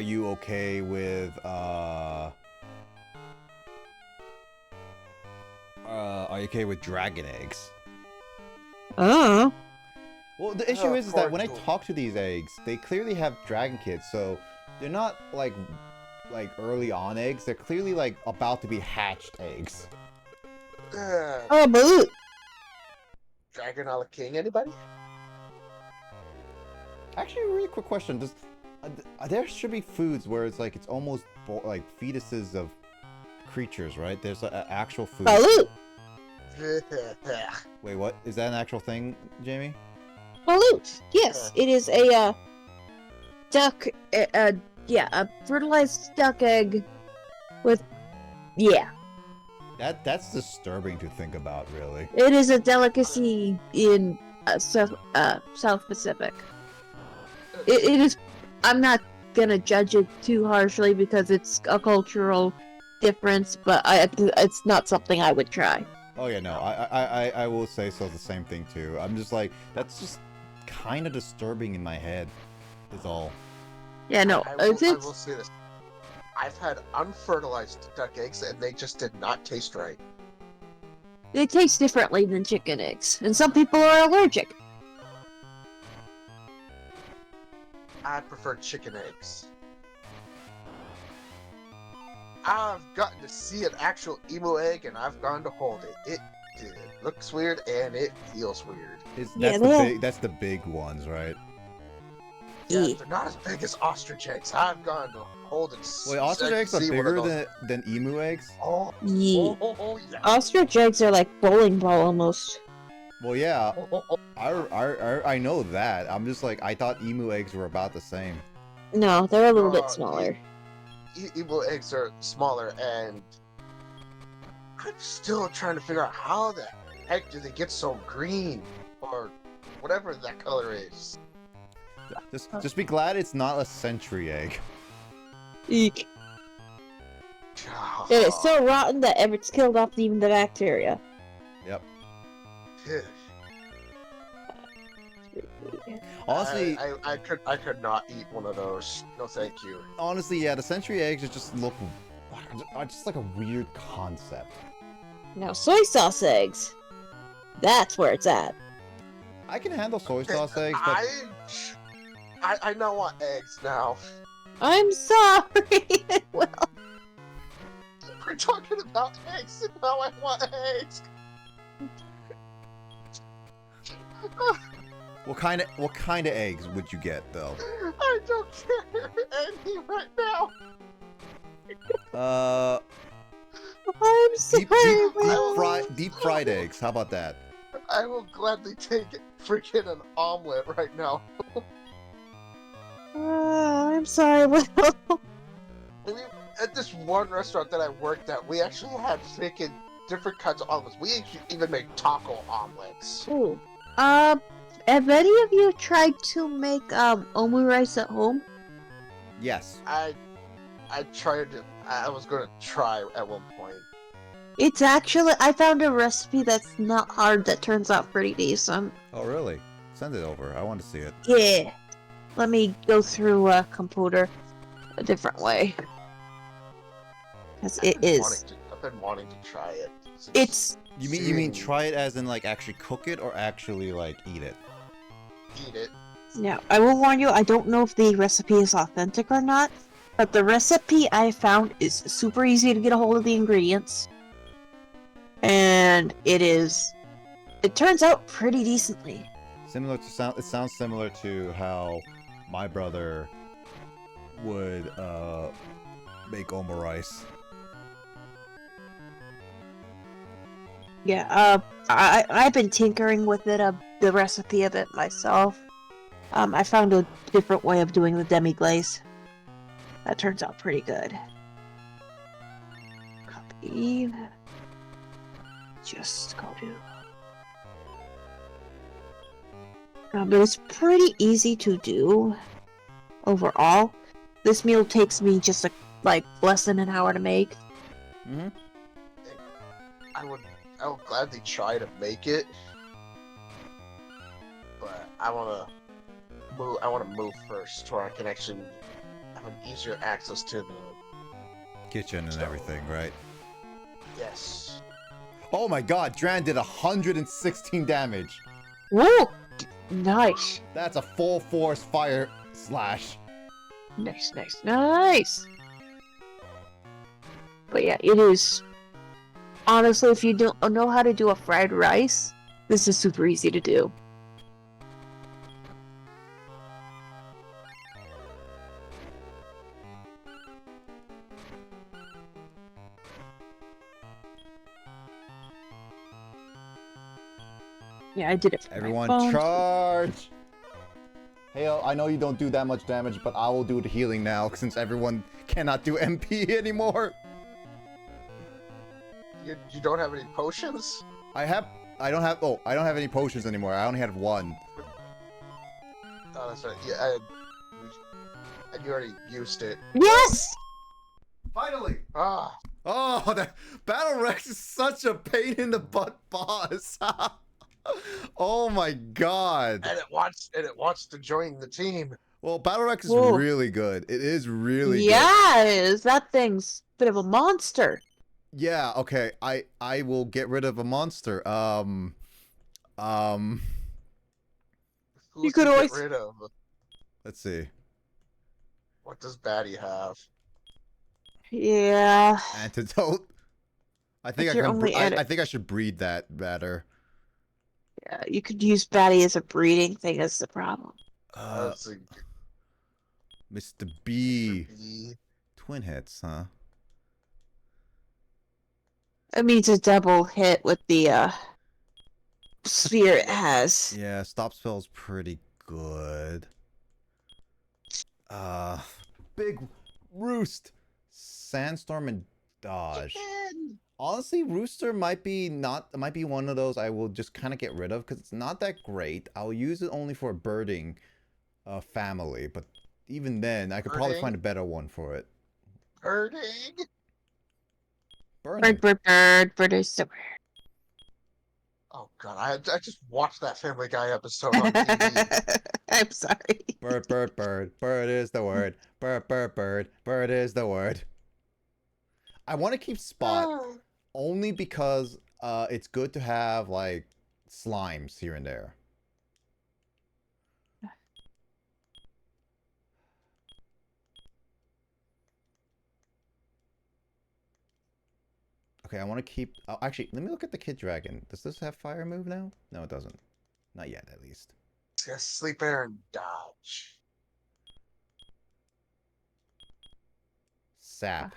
you okay with, are you okay with dragon eggs? Oh. Well, the issue is that when I talk to these eggs, they clearly have dragon kids, so they're not, like early on eggs. They're clearly, like, about to be hatched eggs. Oh, but Dragon a la King, anybody? Actually, a really quick question. Does there should be foods where it's like it's almost like fetuses of creatures, right? There's an actual food. Balut. Wait, what? Is that an actual thing, Jamie? Balut. Yes, it is a duck. Yeah, a fertilized duck egg with. Yeah. That's disturbing to think about, really. It is a delicacy in South Pacific. It is. I'm not gonna judge it too harshly because it's a cultural difference, but it's not something I would try. Oh yeah, no, I will say so. The same thing too. I'm just like, that's just kind of disturbing in my head. Is all. Yeah, no. I will say this. I've had unfertilized duck eggs and they just did not taste right. They taste differently than chicken eggs, and some people are allergic. I prefer chicken eggs. I've gotten to see an actual emu egg and I've gone to hold it. It looks weird and it feels weird. That's the big ones, right? Yeah, they're not as big as ostrich eggs. I've gone to hold it. Wait, ostrich eggs are bigger than emu eggs? Oh, yeah. Yeah. Ostrich eggs are like bowling ball almost. Well, yeah, I know that. I'm just like, I thought emu eggs were about the same. No, they're a little bit smaller. Emu eggs are smaller, and I'm still trying to figure out how the heck do they get so green, or whatever that color is. Just be glad it's not a century egg. Eek. It is so rotten that it's killed off even the bacteria. Yep. Honestly, I could not eat one of those. No, thank you. Honestly, yeah, the century eggs just are just like a weird concept. Now, soy sauce eggs. That's where it's at. I can handle soy sauce eggs, but I now want eggs now. I'm sorry. Well, we're talking about eggs, and now I want eggs. What kind of eggs would you get though? I don't care any right now. I'm sorry. Deep fried eggs. How about that? I will gladly take freaking an omelet right now. I'm sorry, Will. I mean, at this one restaurant that I worked at, we actually had freaking different kinds of omelets. We actually even made taco omelets. Ooh. Have any of you tried to make omurice at home? Yes. I tried it. I was gonna try at one point. It's actually, I found a recipe that's not hard that turns out pretty decent. Oh really? Send it over. I want to see it. Yeah. Let me go through a computer a different way. Because it is. I've been wanting to try it. It's You mean try it as in like actually cook it or actually like eat it? Eat it. Now, I will warn you, I don't know if the recipe is authentic or not, but the recipe I found is super easy to get a hold of the ingredients. And it turns out pretty decently. It sounds similar to how my brother would make omurice. Yeah, I've been tinkering with it, the recipe of it myself. I found a different way of doing the demi-glaze. That turns out pretty good. Copy. Just go to... but it's pretty easy to do overall. This meal takes me just like less than an hour to make. Mm-hmm. I would gladly try to make it, but I wanna move first, where I can actually have an easier access to the Kitchen and everything, right? Yes. Oh my god, Dran did 116 damage. Whoa! Nice. That's a full force fire slash. Nice, nice, nice. But yeah, it is. Honestly, if you don't know how to do a fried rice, this is super easy to do. Yeah, I did it. Everyone charge! Hail, I know you don't do that much damage, but I will do the healing now since everyone cannot do MP anymore. You don't have any potions? I don't have any potions anymore. I only had one. Oh, that's right. Yeah, and you already used it. Yes! Finally! Ah. Oh, that Battle Rex is such a pain in the butt boss. Oh my god. And it wants to join the team. Well, Battle Rex is Whoa. really good. It is really good. Yeah, it is. That thing's a bit of a monster. Yeah, okay. I will get rid of a monster. Who You could to always- get rid of. Let's see. What does Batty have? Yeah. Antidote. I think That's your only I think I should breed that better. Yeah, you could use Batty as a breeding thing as the problem. Let's see. Mr. B. B. Twin hits, huh? It means a double hit with the sphere it has. Yeah, stop spell's pretty good. Big Roost, Sandstorm, and Dodge. Chicken. Honestly, Rooster might be one of those I will just kind of get rid of because it's not that great. I'll use it only for a birding family, but even then, I could probably Birding? find a better one for it. Birding. Burning. Bird is so Oh god, I just watched that Family Guy episode on TV. I'm sorry. Bird, bird, bird. Bird is the word. Bird, bird, bird. Bird is the word. I want to keep Spot only because it's good to have like slimes here and there. Okay, I want to keep... Oh, actually, let me look at the Kid Dragon. Does this have fire move now? No, it doesn't. Not yet, at least. Sleep, air, and dodge. Sap.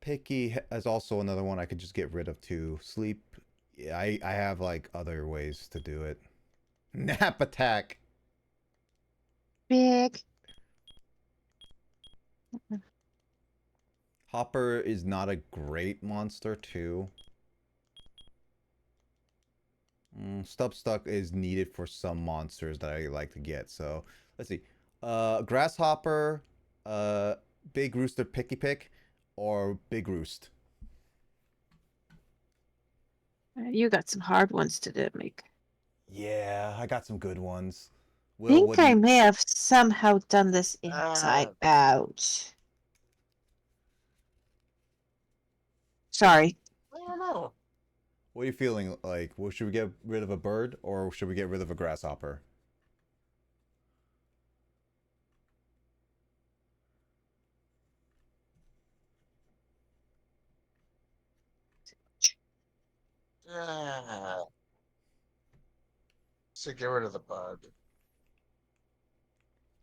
Picky is also another one I could just get rid of too. Sleep. Yeah, I have like other ways to do it. Nap attack. Big. Hopper is not a great monster too. Stuck is needed for some monsters that I like to get. So let's see. Grasshopper, Big Rooster Picky Pick, or Big Roost. You got some hard ones to make. Yeah, I got some good ones. I think I may have somehow done this inside out. Sorry. I don't know. What are you feeling like? Well, should we get rid of a bird or should we get rid of a grasshopper? Yeah. So get rid of the bug.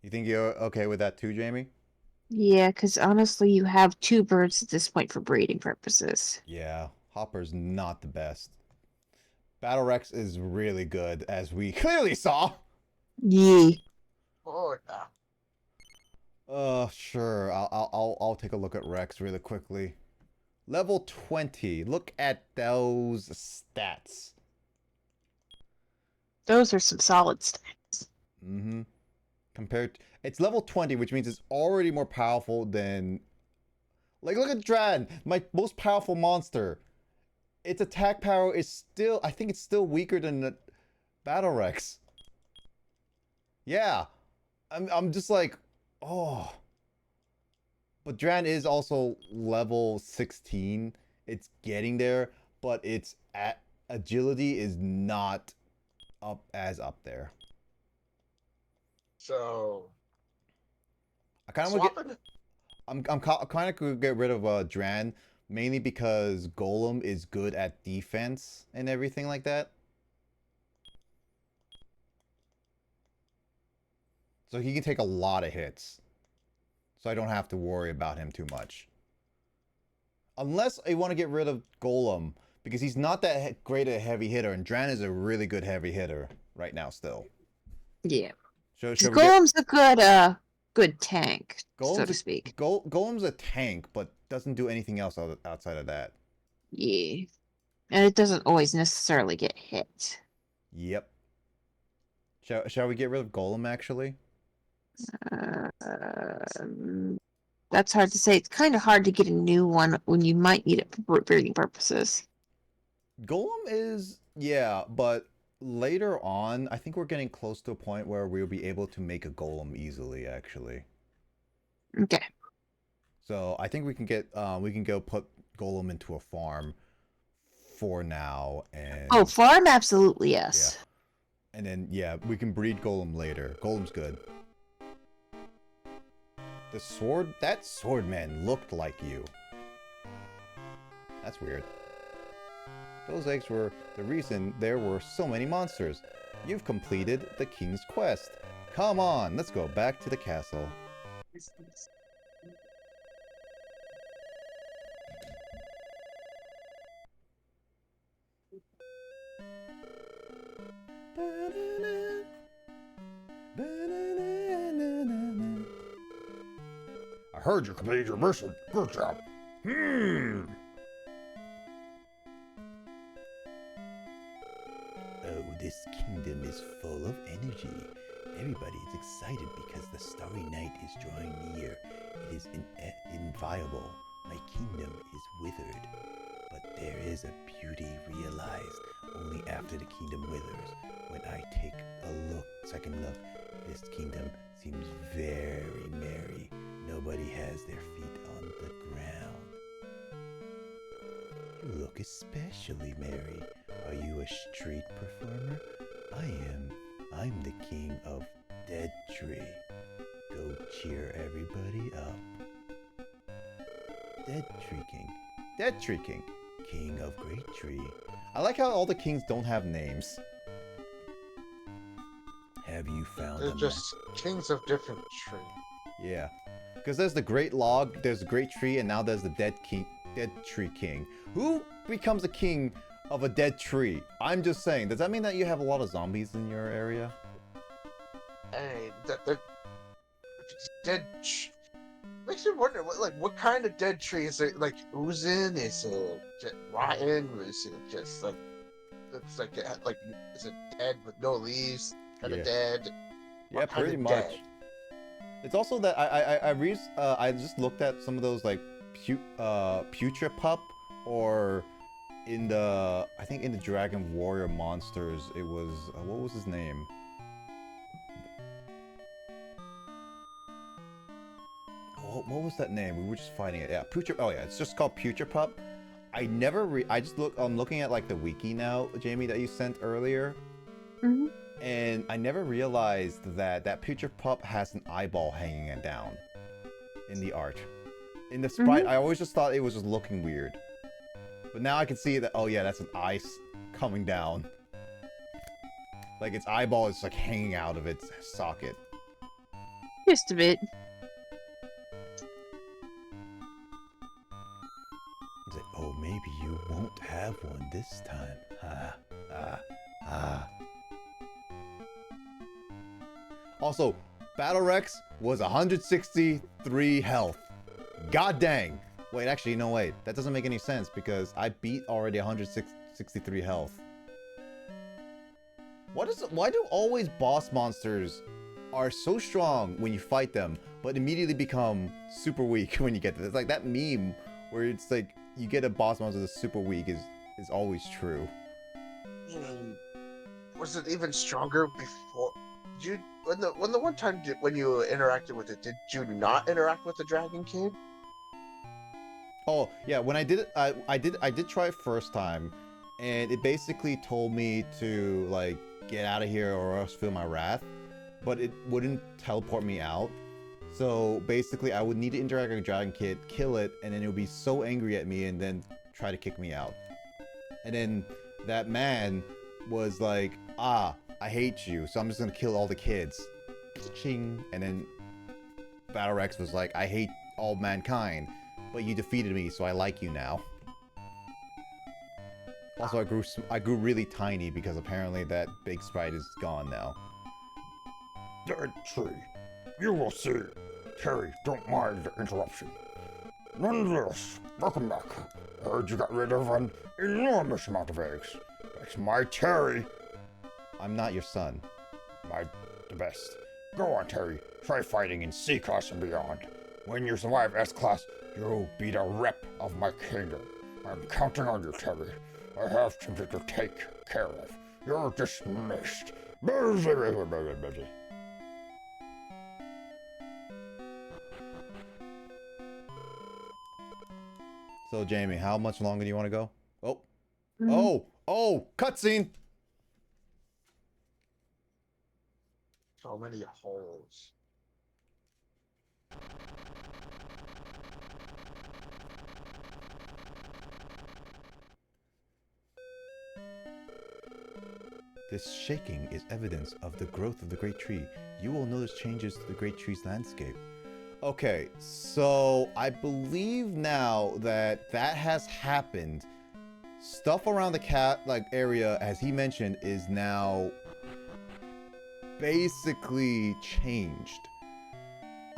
You think you're okay with that too, Jamie? Yeah, because honestly, you have two birds at this point for breeding purposes. Yeah, Hopper's not the best. Battle Rex is really good, as we clearly saw. Yee. Oh yeah. Sure. I'll take a look at Rex really quickly. Level 20. Look at those stats. Those are some solid stats. Mm-hmm. It's level 20, which means it's already more powerful than... Like, look at Dran, my most powerful monster. Its attack power is still... I think it's still weaker than the Battle Rex. Yeah. I'm just like... Oh... But Dran is also level 16. It's getting there, but its agility is not up there. So I kind of want to get. I'm kind of gonna get rid of Dran, mainly because Golem is good at defense and everything like that. So he can take a lot of hits. So I don't have to worry about him too much. Unless I want to get rid of Golem, because he's not that great a heavy hitter, and Dran is a really good heavy hitter right now still. Yeah. Should Golem's a good tank, so to speak. Golem's a tank, but doesn't do anything else outside of that. Yeah. And it doesn't always necessarily get hit. Yep. Shall we get rid of Golem, actually? That's hard to say. It's kind of hard to get a new one when you might need it for breeding purposes. Golem is, yeah, but later on, I think we're getting close to a point where we'll be able to make a Golem easily, actually. Okay. So I think we can go put Golem into a farm for now, and... Oh, farm? Absolutely, yes. Yeah. And then, yeah, we can breed Golem later. Golem's good. That swordman looked like you. That's weird. Those eggs were the reason there were so many monsters. You've completed the king's quest. Come on, let's go back to the castle. I heard you completed your mission. Good job. Oh, this kingdom is full of energy. Everybody is excited because the starry night is drawing near. It is inviolable. My kingdom is withered. But there is a beauty realized only after the kingdom withers. When I take a second look, this kingdom seems very merry. Nobody has their feet on the ground. You look especially merry. Are you a street performer? I am. I'm the king of Dead Tree. Go cheer everybody up. Dead Tree King. Dead Tree King. King of Great Tree. I like how all the kings don't have names. Have you found They're just kings of different trees. Yeah. Because there's the Great Log, there's the Great Tree, and now there's the Dead Tree King. Who becomes a king of a dead tree? I'm just saying, does that mean that you have a lot of zombies in your area? Hey, dead. Makes me wonder what kind of dead tree is it? Like oozing? Is it just rotten? Is it just like it's like is it dead with no leaves? Kind of dead? Yeah, pretty much. Dead? It's also that I just looked at some of those like Putripup, or I think in the Dragon Warrior monsters it was what was his name? Oh, what was that name? We were just fighting it. Yeah, Oh yeah, it's just called Putripup. I never I'm looking at like the wiki now, Jamie, that you sent earlier. Mm-hmm. And I never realized that that picture pup has an eyeball hanging down in the art. In the sprite, I always just thought it was just looking weird. But now I can see that, oh yeah, that's an eye coming down. Like its eyeball is like hanging out of its socket. Just a bit. It's like, oh, maybe you won't have one this time. Also, Battle Rex was 163 health. God dang. Wait, actually, no, wait. That doesn't make any sense because I beat already 163 health. Why do always boss monsters are so strong when you fight them, but immediately become super weak when you get to this? It's like that meme where it's like you get a boss monster that's super weak is always true. Was it even stronger before? When the one time when you interacted with it, did you not interact with the Dragon Kid? Oh yeah, when I did it, I did try it first time, and it basically told me to like get out of here or else feel my wrath, but it wouldn't teleport me out. So basically, I would need to interact with a Dragon Kid, kill it, and then it would be so angry at me, and then try to kick me out. And then that man was like, "Ah, I hate you, so I'm just gonna kill all the kids." Ching. And then Battle Rex was like, "I hate all mankind, but you defeated me, so I like you now." Also, I grew really tiny because apparently that big sprite is gone now. Dead tree. You will see. Terry, don't mind the interruption. Nonetheless, welcome back. I heard you got rid of an enormous amount of eggs. That's my Terry. I'm not your son. The best. Go on, Terry. Try fighting in C-Class and beyond. When you survive S-Class, you'll be the rep of my kingdom. I'm counting on you, Terry. I have something to take care of. You're dismissed. So, Jamie, how much longer do you want to go? Oh. Mhm. Oh, cutscene! So many holes. This shaking is evidence of the growth of the great tree. You will notice changes to the great tree's landscape. Okay, so I believe now that has happened. Stuff around the cat area, as he mentioned, is now basically changed.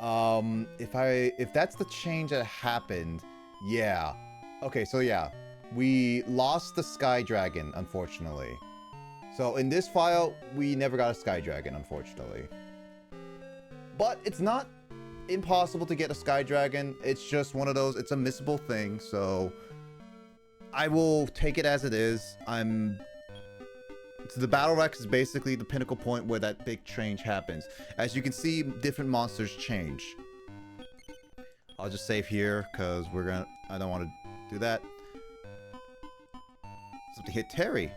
If that's the change that happened, yeah. Okay, so yeah, we lost the Sky Dragon, unfortunately. So in this file, we never got a Sky Dragon, unfortunately. But it's not impossible to get a Sky Dragon. It's just one of those, it's a missable thing, so I will take it as it is. So the Battle Rex is basically the pinnacle point where that big change happens. As you can see, different monsters change. I'll just save here, because I don't want to do that. So to hit Terry.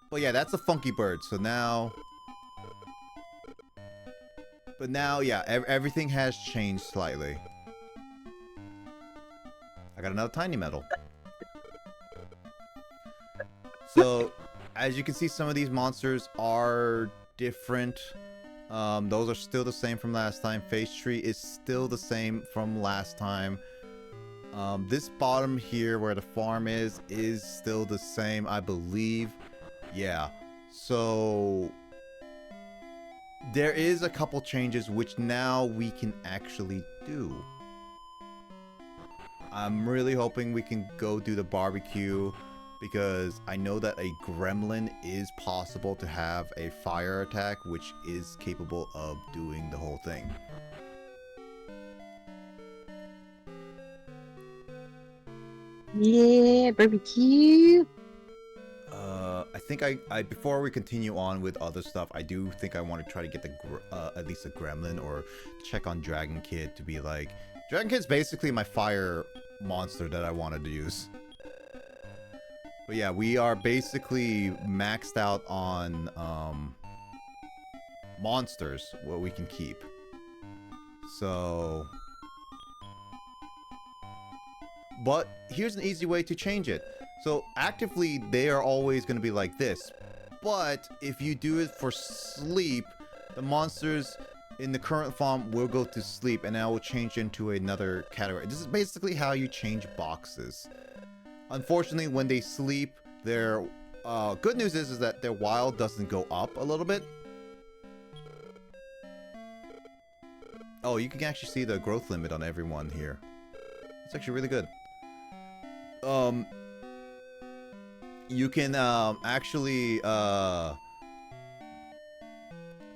Well, yeah, that's a funky bird. So now... But now, yeah, everything has changed slightly. I got another tiny metal. So, as you can see, some of these monsters are different. Those are still the same from last time. Face tree is still the same from last time. This bottom here where the farm is still the same, I believe. Yeah, so there is a couple changes which now we can actually do. I'm really hoping we can go do the barbecue because I know that a gremlin is possible to have a fire attack which is capable of doing the whole thing. Yeah, barbecue. I think I before we continue on with other stuff, I do think I want to try to get the at least a gremlin or check on Dragon Kid to be like, Dragon Kid's basically my fire monster that I wanted to use. But yeah, we are basically maxed out on monsters, what we can keep. So, but here's an easy way to change it. So actively, they are always going to be like this. But if you do it for sleep, the monsters in the current farm will go to sleep, and that will change into another category. This is basically how you change boxes. Unfortunately, when they sleep, their good news is that their wild doesn't go up a little bit. Oh, you can actually see the growth limit on everyone here. It's actually really good. You can actually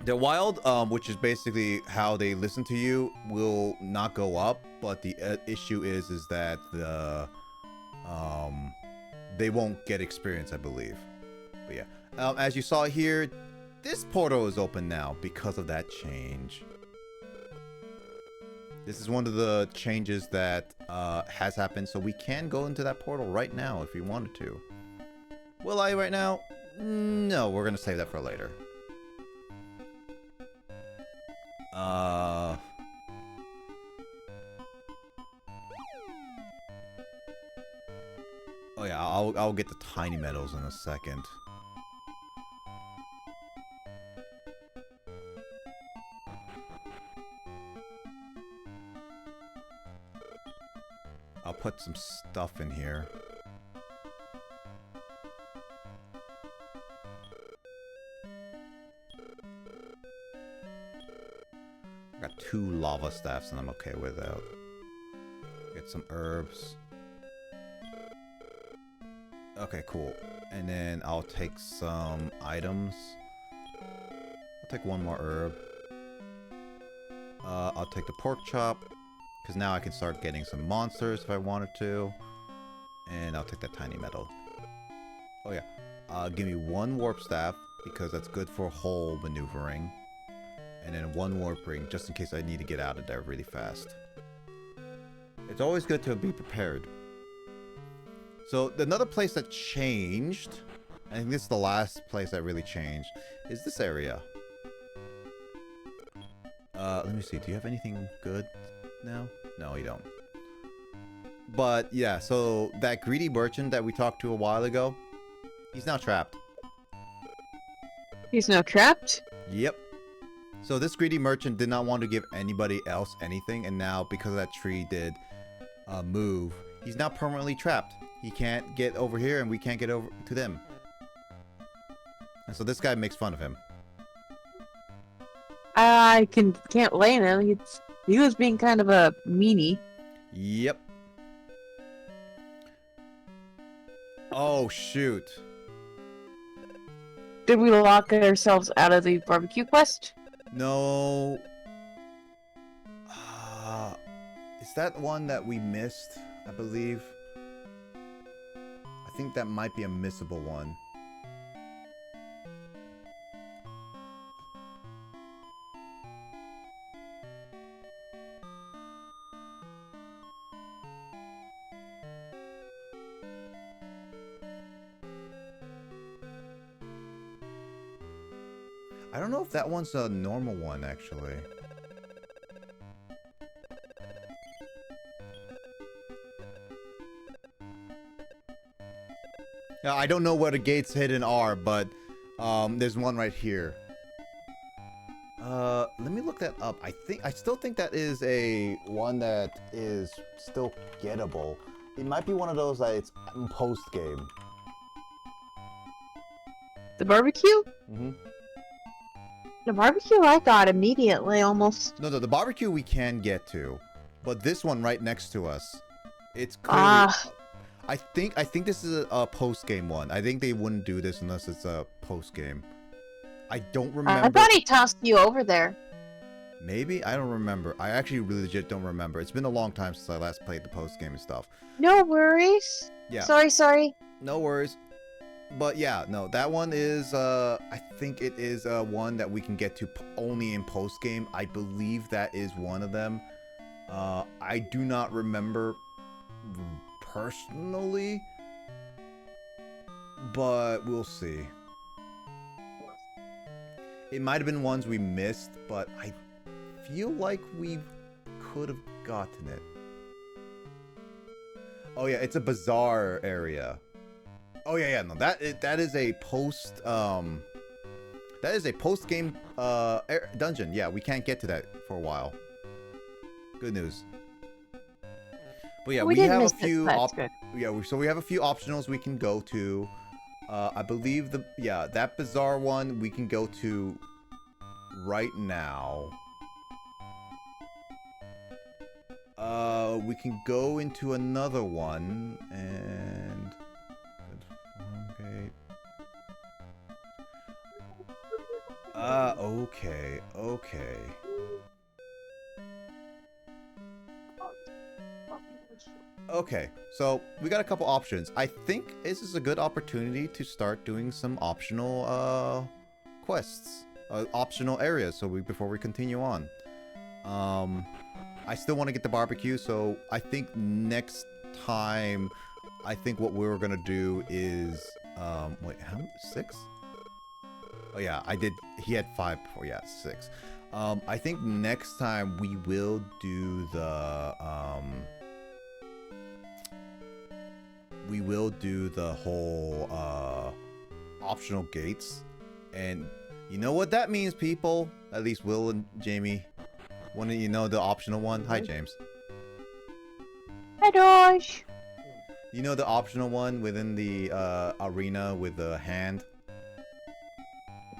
the wild, which is basically how they listen to you, will not go up, but the issue is that the they won't get experience, I believe. But yeah, as you saw here, this portal is open now because of that change. This is one of the changes that has happened, so we can go into that portal right now if we wanted to. Will I right now? No, we're gonna save that for later. Oh yeah, I'll get the tiny medals in a second. I'll put some stuff in here. I got 2 lava staffs and I'm okay with that. Get some herbs. Okay, cool. And then I'll take some items. I'll take 1 more herb. I'll take the pork chop, because now I can start getting some monsters if I wanted to. And I'll take that tiny metal. Oh yeah. Give me 1 warp staff, because that's good for hole maneuvering. And then 1 warp ring, just in case I need to get out of there really fast. It's always good to be prepared. So another place that changed, I think this is the last place that really changed, is this area. Let me see, do you have anything good now? No, you don't. But yeah, so that greedy merchant that we talked to a while ago, he's now trapped. He's now trapped? Yep. So this greedy merchant did not want to give anybody else anything, and now because that tree did move, he's now permanently trapped. He can't get over here, and we can't get over to them. And so this guy makes fun of him. I can't blame him. He was being kind of a meanie. Yep. Oh, shoot. Did we lock ourselves out of the barbecue quest? No. Is that one that we missed, I believe? I think that might be a missable one. I don't know if that one's a normal one, actually. Yeah, I don't know where the gates hidden are, but there's one right here. Let me look that up. I still think that is a one that is still gettable. It might be one of those that it's post game. The barbecue? Mm-hmm. The barbecue I got immediately, almost. No, the barbecue we can get to, but this one right next to us, it's clearly. I think this is a post game one. I think they wouldn't do this unless it's a post game. I don't remember. I thought he tossed you over there. Maybe? I don't remember. I actually really legit don't remember. It's been a long time since I last played the post game and stuff. No worries. Yeah. Sorry. No worries. But yeah, no, that one is I think it is one that we can get to only in post game. I believe that is one of them. I do not remember personally, but we'll see. It might have been ones we missed, but I feel like we could have gotten it. Oh yeah, it's a bazaar area. Oh yeah, no, that is a post game dungeon. Yeah, we can't get to that for a while. Good news. But yeah, we have a few so we have a few optionals we can go to. I believe that bazaar one we can go to right now. We can go into another one and okay. Okay, so we got a couple options. I think this is a good opportunity to start doing some optional quests, optional areas. So before we continue on, I still want to get the barbecue. So I think next time, I think what we're gonna do is wait, how many? 6? Oh yeah, I did. He had 5 before. Yeah, 6. I think next time we will do the whole optional gates, and you know what that means, people. At least Will and Jamie. One of you know the optional one. Hi, James. Hi, Josh. You know the optional one within the arena with the hand.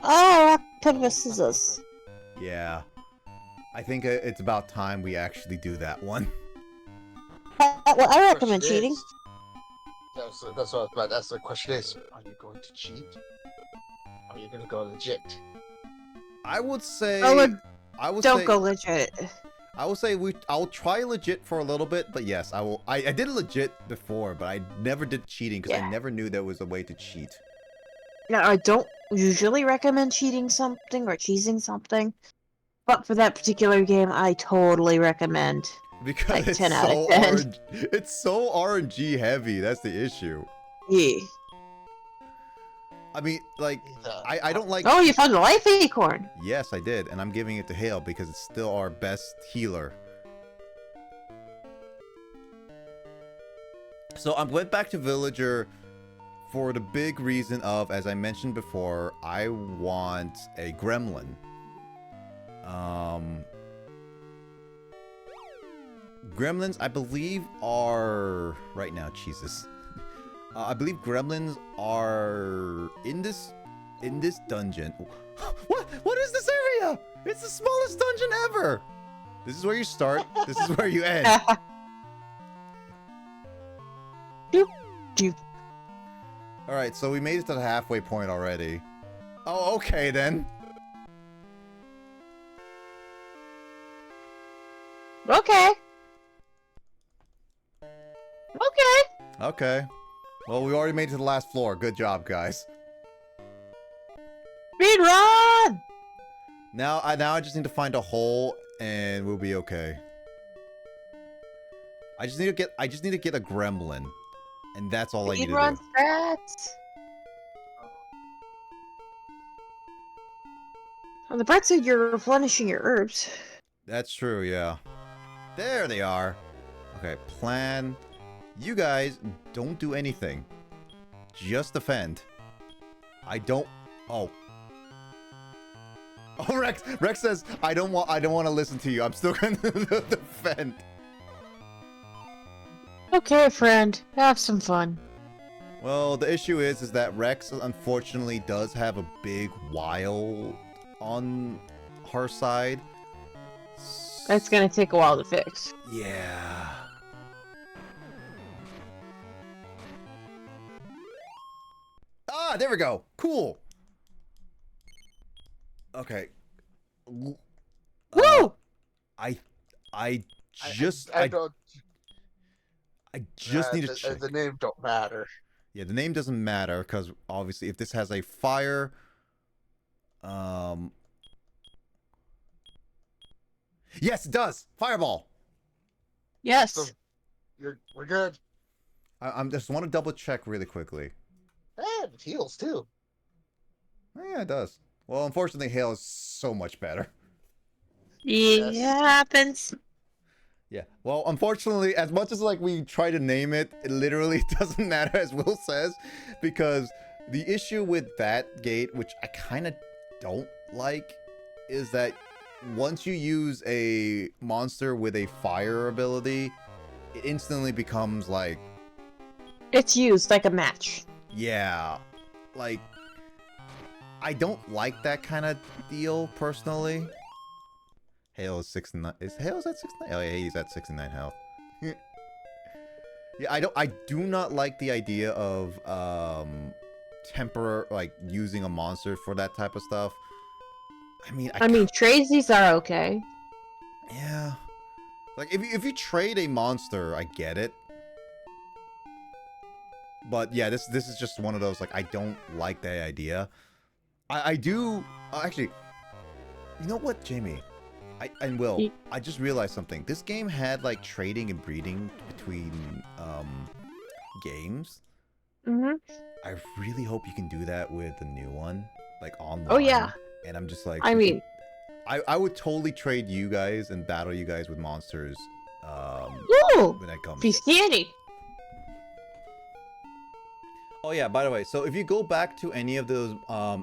Oh, rock, paper, scissors. Yeah, I think it's about time we actually do that one. Well, I recommend cheating. That's what I was about to ask. The question is, are you going to cheat? Or are you going to go legit? I would say. Don't go legit. I will say I'll try legit for a little bit, but yes, I will. I did legit before, but I never did cheating because I never knew there was a way to cheat. Now, I don't usually recommend cheating something or cheesing something, but for that particular game, I totally recommend. Because like it's 10 so out of 10. it's so RNG heavy. That's the issue. Yeah. I mean, like, I don't like. Oh, you found a life acorn. Yes, I did, and I'm giving it to Hale because it's still our best healer. So I went back to Villager for the big reason of, as I mentioned before, I want a gremlin. Gremlins, I believe, are right now. Jesus, I believe gremlins are in this dungeon. What is this area? It's the smallest dungeon ever. This is where you start. This is where you end. Doop, doop. All right, so we made it to the halfway point already. Oh, okay then. Okay. Okay. Okay. Well, we already made it to the last floor. Good job, guys. Speed run! Now I just need to find a hole and we'll be okay. I just need to get a gremlin. And that's all I need Speed to run do. strats. On the bright side, you're replenishing your herbs. That's true, yeah. There they are. Okay, plan. You guys don't do anything. Just defend. I don't. Oh. Oh, Rex says I don't want to listen to you. I'm still going to defend. Okay, friend. Have some fun. Well, the issue is that Rex unfortunately does have a big wild on her side. That's gonna take a while to fix. Yeah. Ah, there we go. Cool. Okay. Woo! I just need to check. The name don't matter. Yeah, the name doesn't matter because obviously if this has a fire, yes, it does. Fireball. Yes. So we're good. I'm just want to double check really quickly. And it heals too. Oh, yeah, it does. Well, unfortunately, hail is so much better. It happens. Yeah. Well, unfortunately, as much as like we try to name it, it literally doesn't matter, as Will says, because the issue with that gate, which I kind of don't like, is that once you use a monster with a fire ability, it instantly becomes like, It's used like a match. yeah, like I don't like that kind of deal personally. Hale is 69. Is Hale's at 69? Oh yeah, he's at 69 health. Yeah, I do not like the idea of like using a monster for that type of stuff. I mean, Tracy's are okay. yeah. Like if you trade a monster, I get it. But yeah, this is just one of those like I don't like that idea. I do actually. You know what, Jamie? And Will, I just realized something. This game had like trading and breeding between games. Mhm. I really hope you can do that with the new one, like online. Oh yeah. And I'm just like, I mean, I would totally trade you guys and battle you guys with monsters. ooh, When that comes. Pisciani. Oh yeah, by the way, so if you go back to any of those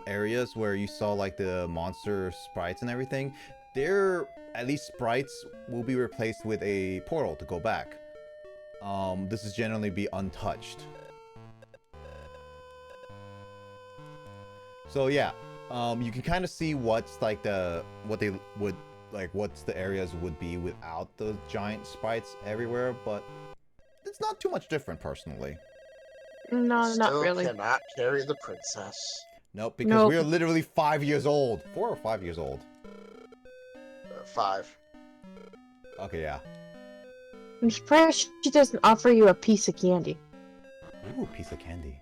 areas where you saw like the monster sprites and everything, there at least sprites will be replaced with a portal to go back. This is generally be untouched. So yeah, you can kind of see what's like what's the areas would be without the giant sprites everywhere, but it's not too much different personally. No, not really. Still cannot carry the princess. Nope, because Nope. we are literally 5 years old. 4 or 5 years old. 5. Okay, yeah. I'm surprised she doesn't offer you a piece of candy. Ooh, piece of candy.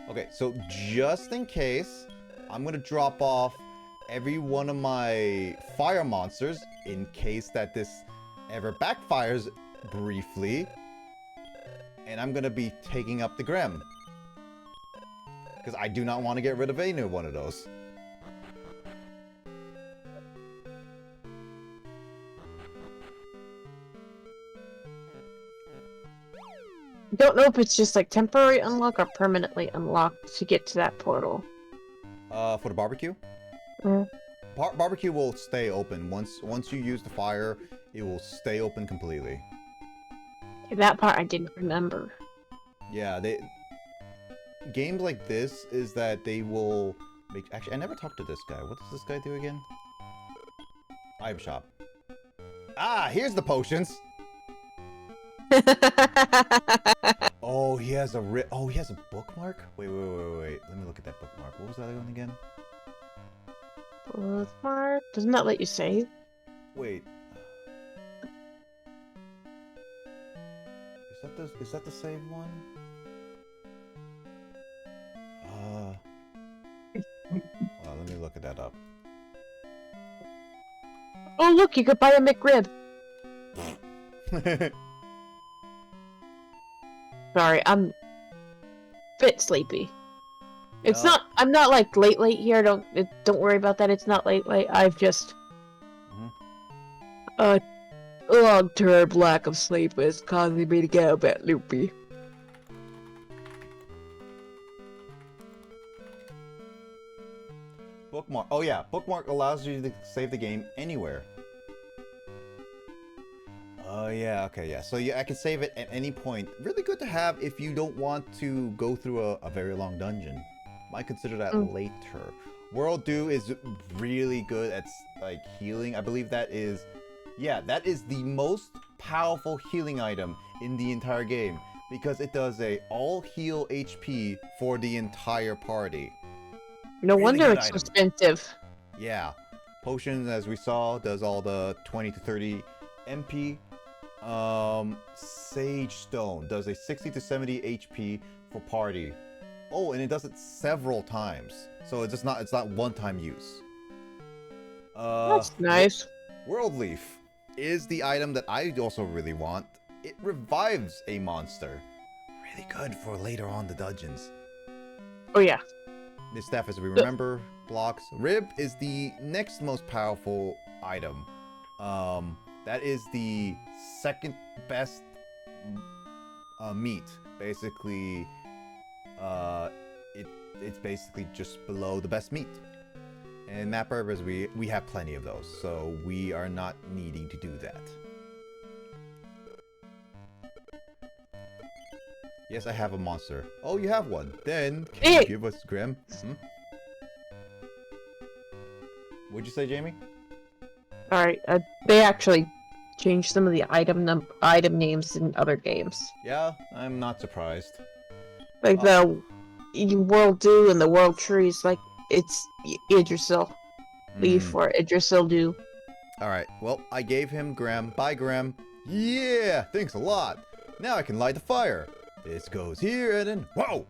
Okay, so just in case, I'm gonna drop off every one of my fire monsters in case that this ever backfires briefly. And I'm gonna be taking up the Grem. Because I do not want to get rid of any one of those. Don't know if it's just like temporary unlock or permanently unlocked to get to that portal. For the barbecue? Mm. Barbecue will stay open. Once you use the fire, it will stay open completely. That part I didn't remember. Yeah, games like this is that they will make. Actually, I never talked to this guy. What does this guy do again? Item shop. Ah, here's the potions. Oh, he has a he has a bookmark. Wait. Let me look at that bookmark. What was that one again? Bookmark? Doesn't that let you save? Wait. Is that the same one? Well, let me look at that up. Oh look, you could buy a McRib. Sorry, I'm a bit sleepy. It's No. not. I'm not like late here. Don't worry about that. It's not late. I've just a long-term lack of sleep is causing me to get a bit loopy. Bookmark. Oh yeah, bookmark allows you to save the game anywhere. Oh yeah, okay, yeah. So yeah, I can save it at any point. Really good to have if you don't want to go through a very long dungeon. Might consider that later. World Dew is really good at like healing. I believe that is, yeah, that is the most powerful healing item in the entire game because it does a all heal HP for the entire party. No Really wonder good it's item. expensive. Yeah, potions, as we saw, does all the 20 to 30 MP. Sage Stone does a 60 to 70 HP for party. Oh, and it does it several times. So it's not one-time use. That's nice. World Leaf is the item that I also really want. It revives a monster. Really good for later on the dungeons. Oh yeah. This staff, as we remember, blocks. Rib is the next most powerful item. That is the second best meat. Basically, it's basically just below the best meat. And map herbers, we have plenty of those, so we are not needing to do that. Yes, I have a monster. Oh, you have one. Then can you give us Grim? What'd you say, Jamie? Alright, they actually changed some of the item names in other games. Yeah, I'm not surprised. Like the World Dew and the World Trees, like it's Idrisil Leaf or Idrisil Dew. Alright, well, I gave him Graham. Bye, Graham. Yeah, thanks a lot. Now I can light the fire. This goes here and then... Whoa!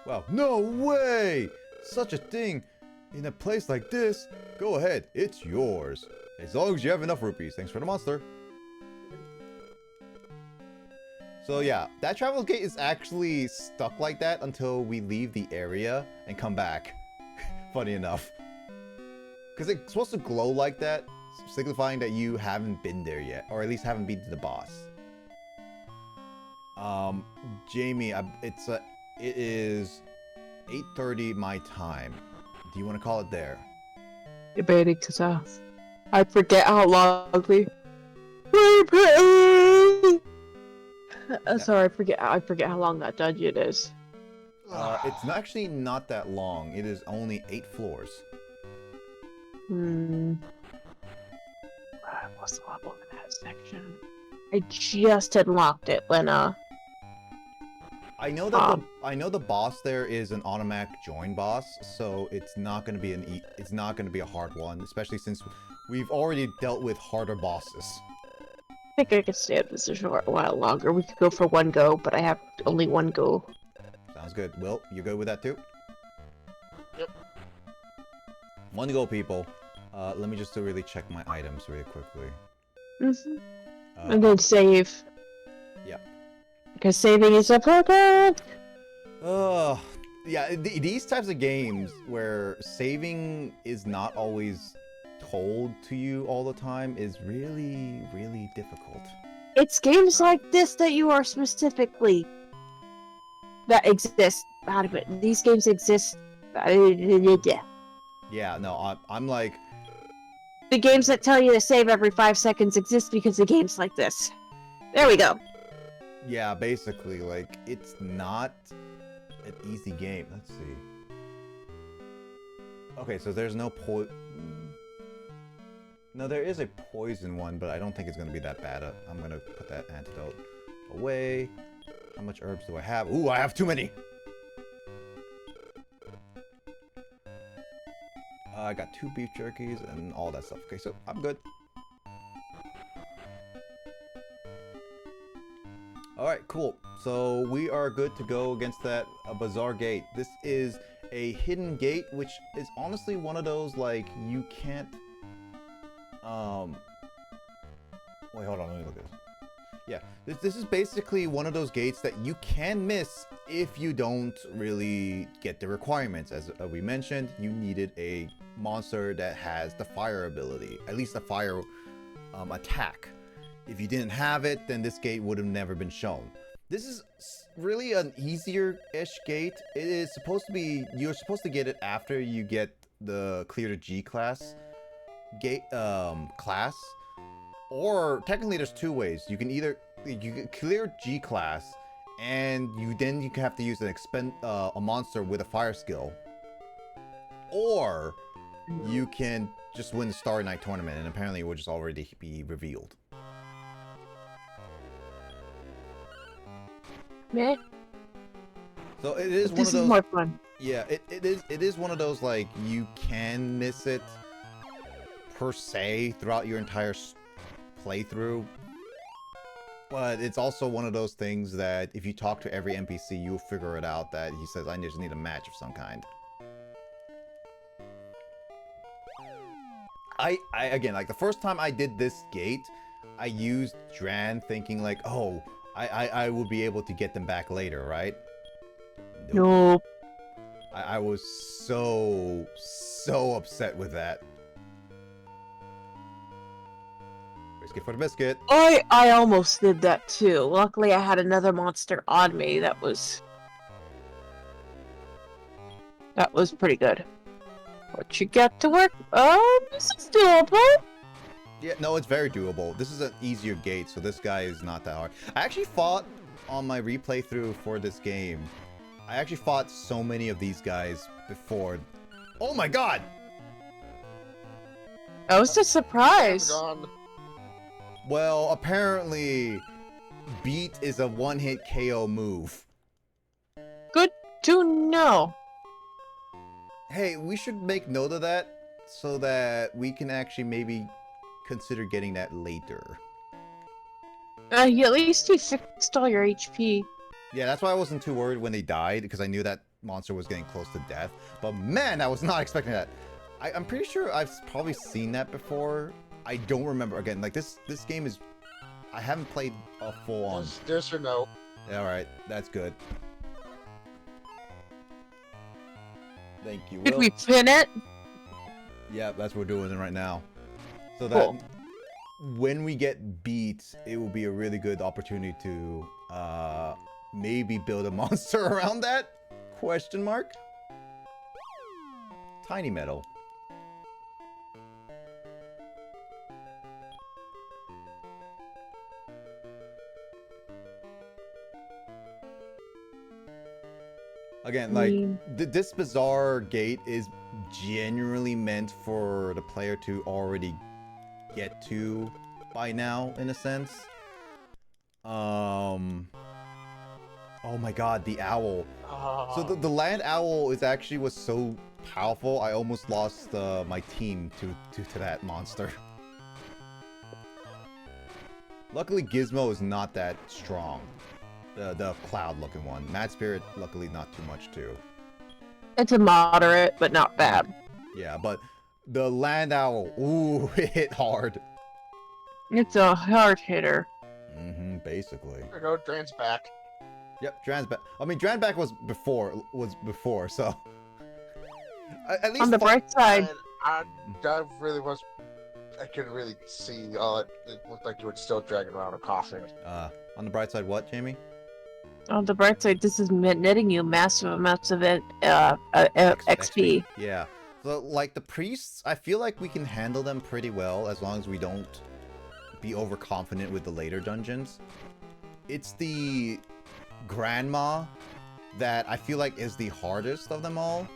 Wow, no way! Such a thing in a place like this. Go ahead, it's yours. As long as you have enough rupees. Thanks for the monster. So yeah, that travel gate is actually stuck like that until we leave the area and come back. Funny enough. Because it's supposed to glow like that, signifying that you haven't been there yet. Or at least haven't beaten the boss. Jamie, it is 8:30 my time. Do you want to call it there? Debating because I forget how long we. Sorry, I forget how long that dungeon is. It's actually not that long. It is only 8 floors. What's the level in that section? I just unlocked it when I know that I know the boss there is an automatic join boss, so it's not going to be it's not going to be a hard one, especially since we've already dealt with harder bosses. I think I could stay at this a short while longer. We could go for one go, but I have only one go. Sounds good. Will, you good with that too? Yep. One go, people. Let me just really check my items really quickly. And then save. Yeah. Because saving is important! Yeah, these types of games where saving is not always told to you all the time is really, really difficult. It's games like this that you are specifically... that exist out of it. These games exist... Yeah, no, I'm like... The games that tell you to save every 5 seconds exist because of games like this. There we go. Yeah, basically, like, it's not an easy game. Let's see. Okay, so there's no No, there is a poison one, but I don't think it's going to be that bad. I'm going to put that antidote away. How much herbs do I have? Ooh, I have too many! I got 2 beef jerkies and all that stuff. Okay, so I'm good. Alright, cool. So we are good to go against that bizarre gate. This is a hidden gate, which is honestly one of those, like, you can't... Wait, hold on, let me look at this. Yeah, this is basically one of those gates that you can miss if you don't really get the requirements. As we mentioned, you needed a monster that has the fire ability, at least the fire attack. If you didn't have it, then this gate would have never been shown. This is really an easier-ish gate. It is supposed to be, you're supposed to get it after you get the clear to G class gate class. Or technically there's 2 ways. You can either clear G class and you have to use a monster with a fire skill. Or you can just win the Starry Night tournament, and apparently it will just already be revealed. Meh. So it is one of This those. is more fun. Yeah, it is one of those, like, you can miss it per se throughout your entire playthrough. But it's also one of those things that if you talk to every NPC, you'll figure it out that he says, I just need a match of some kind. I again, like the first time I did this gate, I used Dran thinking like, oh, I will be able to get them back later, right? Nope. I was so upset with that. Biscuit for the biscuit. I almost did that too. Luckily, I had another monster on me that was pretty good. What you got to work? Oh, this is doable. Yeah, no, it's very doable. This is an easier gate, so this guy is not that hard. I actually fought on my replay through for this game. I actually fought so many of these guys before. Oh my god! I was just surprised. Gone. Well, apparently, Beat is a one-hit KO move. Good to know. Hey, we should make note of that so that we can actually maybe consider getting that later. At least you fixed all your HP. Yeah, that's why I wasn't too worried when they died, because I knew that monster was getting close to death. But man, I was not expecting that. I'm pretty sure I've probably seen that before. I don't remember. Again, like this game is... I haven't played a full-on... Yes or no? Alright, that's good. Thank you, Did Will. we pin it? Yeah, that's what we're doing right now. So that Cool. when we get beat, it will be a really good opportunity to maybe build a monster around that? Question mark? Tiny metal. Again, like, this bizarre gate is genuinely meant for the player to already get to by now, in a sense. Oh my god, the owl. So the land owl is actually was so powerful, I almost lost my team to that monster. Luckily, Gizmo is not that strong. The cloud-looking one. Mad Spirit, luckily, not too much, too. It's a moderate, but not bad. Yeah, but the land owl, ooh, it hit hard. It's a hard hitter. Mm-hmm, basically. There we go, Dran's back. Yep, Dran's back. I mean, Dran back was before, so... At least On the bright side, And I really was... I couldn't really see all it. It looked like you were still dragging around a coffin. On the bright side, what, Jamie? on the bright side, this is netting you massive amounts of XP. Yeah. So, like, the priests, I feel like we can handle them pretty well as long as we don't be overconfident with the later dungeons. It's the grandma that I feel like is the hardest of them all.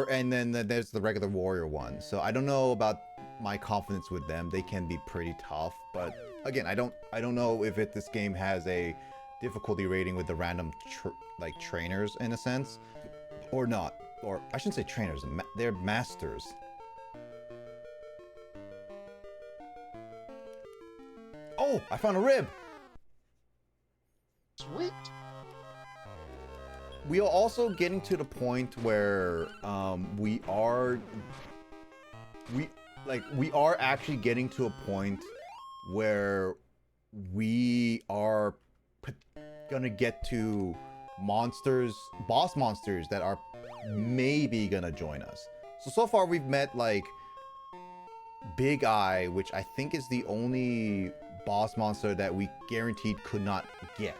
And then there's the regular warrior one. So I don't know about my confidence with them. They can be pretty tough, but again, I don't know if this game has a difficulty rating with the random trainers in a sense, or not. Or I shouldn't say trainers. They're masters. Oh, I found a rib. Sweet. We are also getting to the point where we are actually getting to a point where we are gonna get to boss monsters that are maybe gonna join us. So far we've met like Big Eye, which I think is the only boss monster that we guaranteed could not get.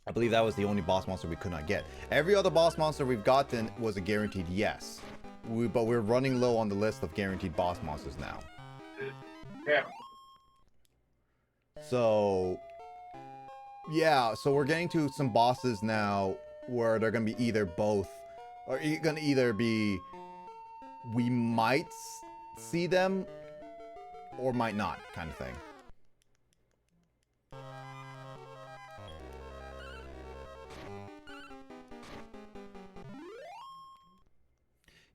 I believe that was the only boss monster we could not get. Every other boss monster we've gotten was a guaranteed yes. But we're running low on the list of guaranteed boss monsters now. Yeah. So, yeah, so we're getting to some bosses now where they're going to be either both, or going to either be, we might see them, or might not, kind of thing.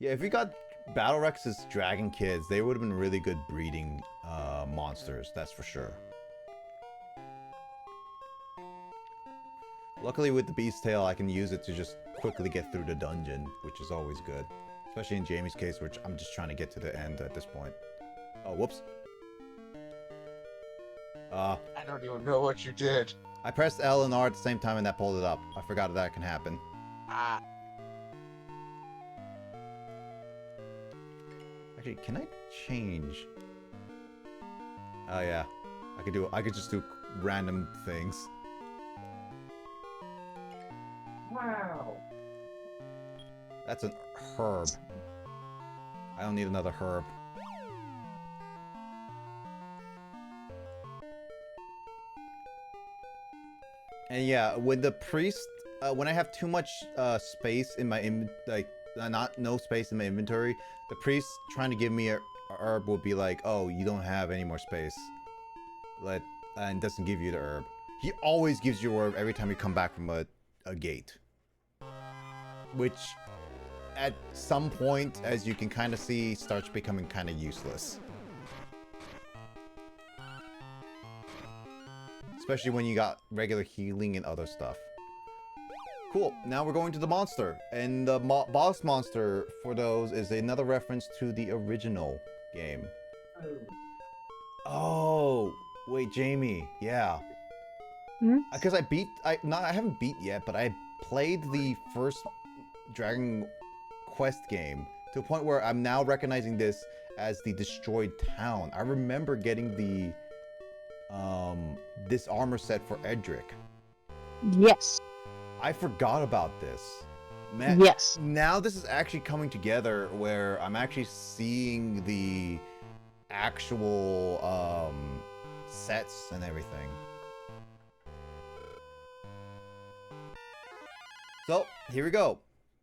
Yeah, if we got Battle Rex's dragon kids, they would have been really good breeding monsters, that's for sure. Luckily with the Beast Tail, I can use it to just quickly get through the dungeon, which is always good. Especially in Jamie's case, which I'm just trying to get to the end at this point. Oh, whoops. I don't even know what you did. I pressed L and R at the same time and that pulled it up. I forgot that can happen. Ah. Actually, can I change? Oh yeah. I could just do random things. Wow. That's an herb. I don't need another herb. And yeah, with the priest, when I have too much space in my no space in my inventory, the priest trying to give me a herb will be like, "Oh, you don't have any more space," and doesn't give you the herb. He always gives you a herb every time you come back from a gate, which at some point, as you can kind of see, starts becoming kind of useless. Especially when you got regular healing and other stuff. Cool, now we're going to the monster. And the boss monster for those is another reference to the original game. Oh, wait, Jamie, yeah. Because I haven't beat yet, but I played the first Dragon Quest game to a point where I'm now recognizing this as the destroyed town. I remember getting the this armor set for Edric. Yes. I forgot about this. Man, Yes. now this is actually coming together where I'm actually seeing the actual sets and everything. So, here we go.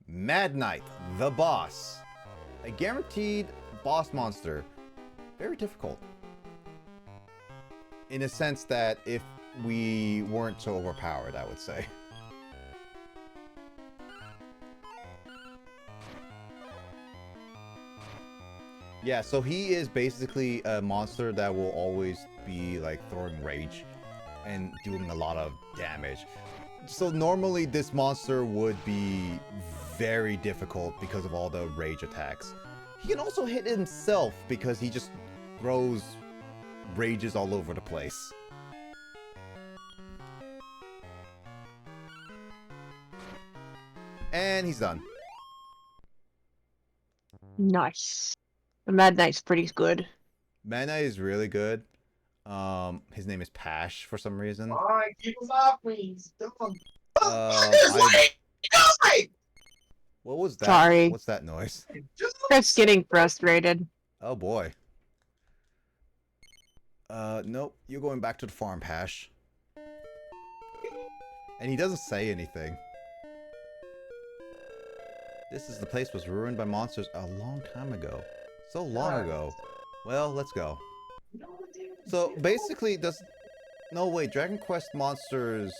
Mad Knight, the boss. A guaranteed boss monster. Very difficult. In a sense that if we weren't so overpowered, I would say. Yeah, so he is basically a monster that will always be like throwing rage and doing a lot of damage. So normally this monster would be very difficult because of all the rage attacks. He can also hit himself because he just throws rages all over the place. And he's done. Nice. The Mad Knight's pretty good. Mad Knight is really good. His name is Pash for some reason. Alright, keep him off me. What was that? Sorry. What's that noise? Chris getting frustrated. Oh boy. Nope. You're going back to the farm, Pash. And he doesn't say anything. The place was ruined by monsters a long time ago. So long ago. Well, let's go. So basically, no wait, Dragon Quest Monsters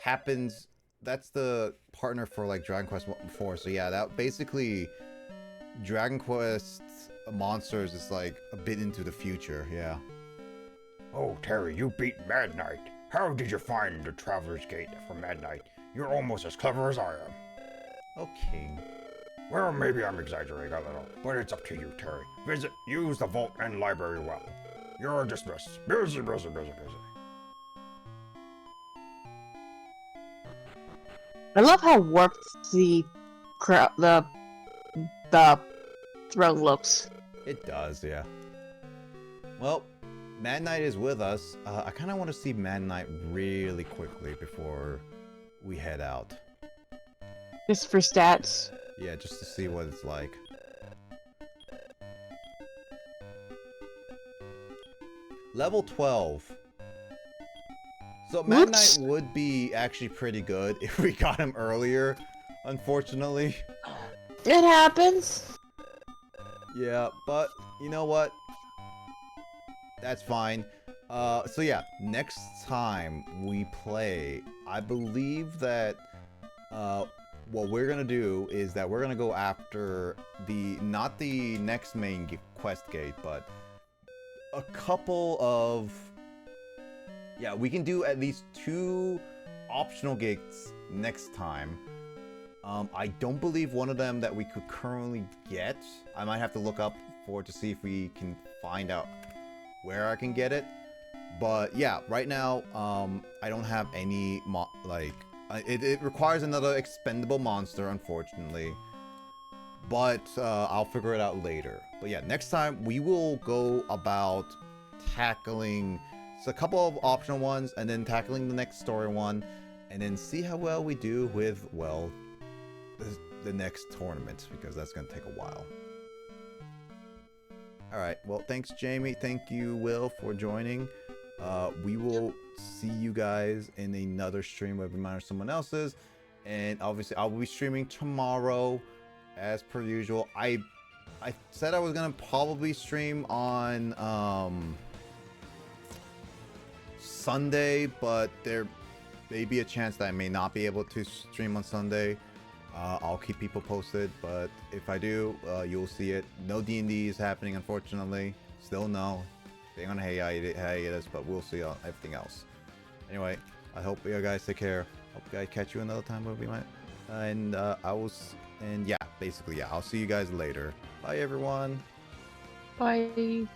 happens. That's the partner for like Dragon Quest 4. So yeah, that basically Dragon Quest Monsters is like a bit into the future. Yeah. Oh, Terry, you beat Mad Knight. How did you find the Traveler's Gate for Mad Knight? You're almost as clever as I am. Oh, King. Well, maybe I'm exaggerating a little, but it's up to you, Terry. Use the vault and library well. You're dismissed. Busy. I love how warped the throne looks. It does, yeah. Well, Mad Knight is with us. I kind of want to see Mad Knight really quickly before we head out. Just for stats. Yeah, just to see what it's like. Level 12. So Mad Knight would be actually pretty good if we got him earlier, unfortunately. It happens. Yeah, but you know what? That's fine. So yeah, next time we play, I believe that what we're gonna do is that we're gonna go after not the next main quest gate, but a couple of, yeah, we can do at least 2 optional gates next time. I don't believe one of them that we could currently get. I might have to look up for it to see if we can find out where I can get it. But yeah, right now, I don't have any it requires another expendable monster, unfortunately. But I'll figure it out later. But yeah, next time we will go about tackling a couple of optional ones, and then tackling the next story one, and then see how well we do with, well, the next tournament, because that's going to take a while. Alright, well, thanks Jamie, thank you Will for joining. We will see you guys in another stream, whether mine or someone else's, and obviously I'll be streaming tomorrow as per usual. I said I was going to probably stream on Sunday, but there may be a chance that I may not be able to stream on Sunday. I'll keep people posted, but if I do, you'll see it. No D&D is happening, unfortunately. Still no. Staying on hiatus, but we'll see on everything else. Anyway, I hope you guys take care. Hope you guys catch you another time where we might. And yeah, basically, yeah, I'll see you guys later. Bye, everyone. Bye.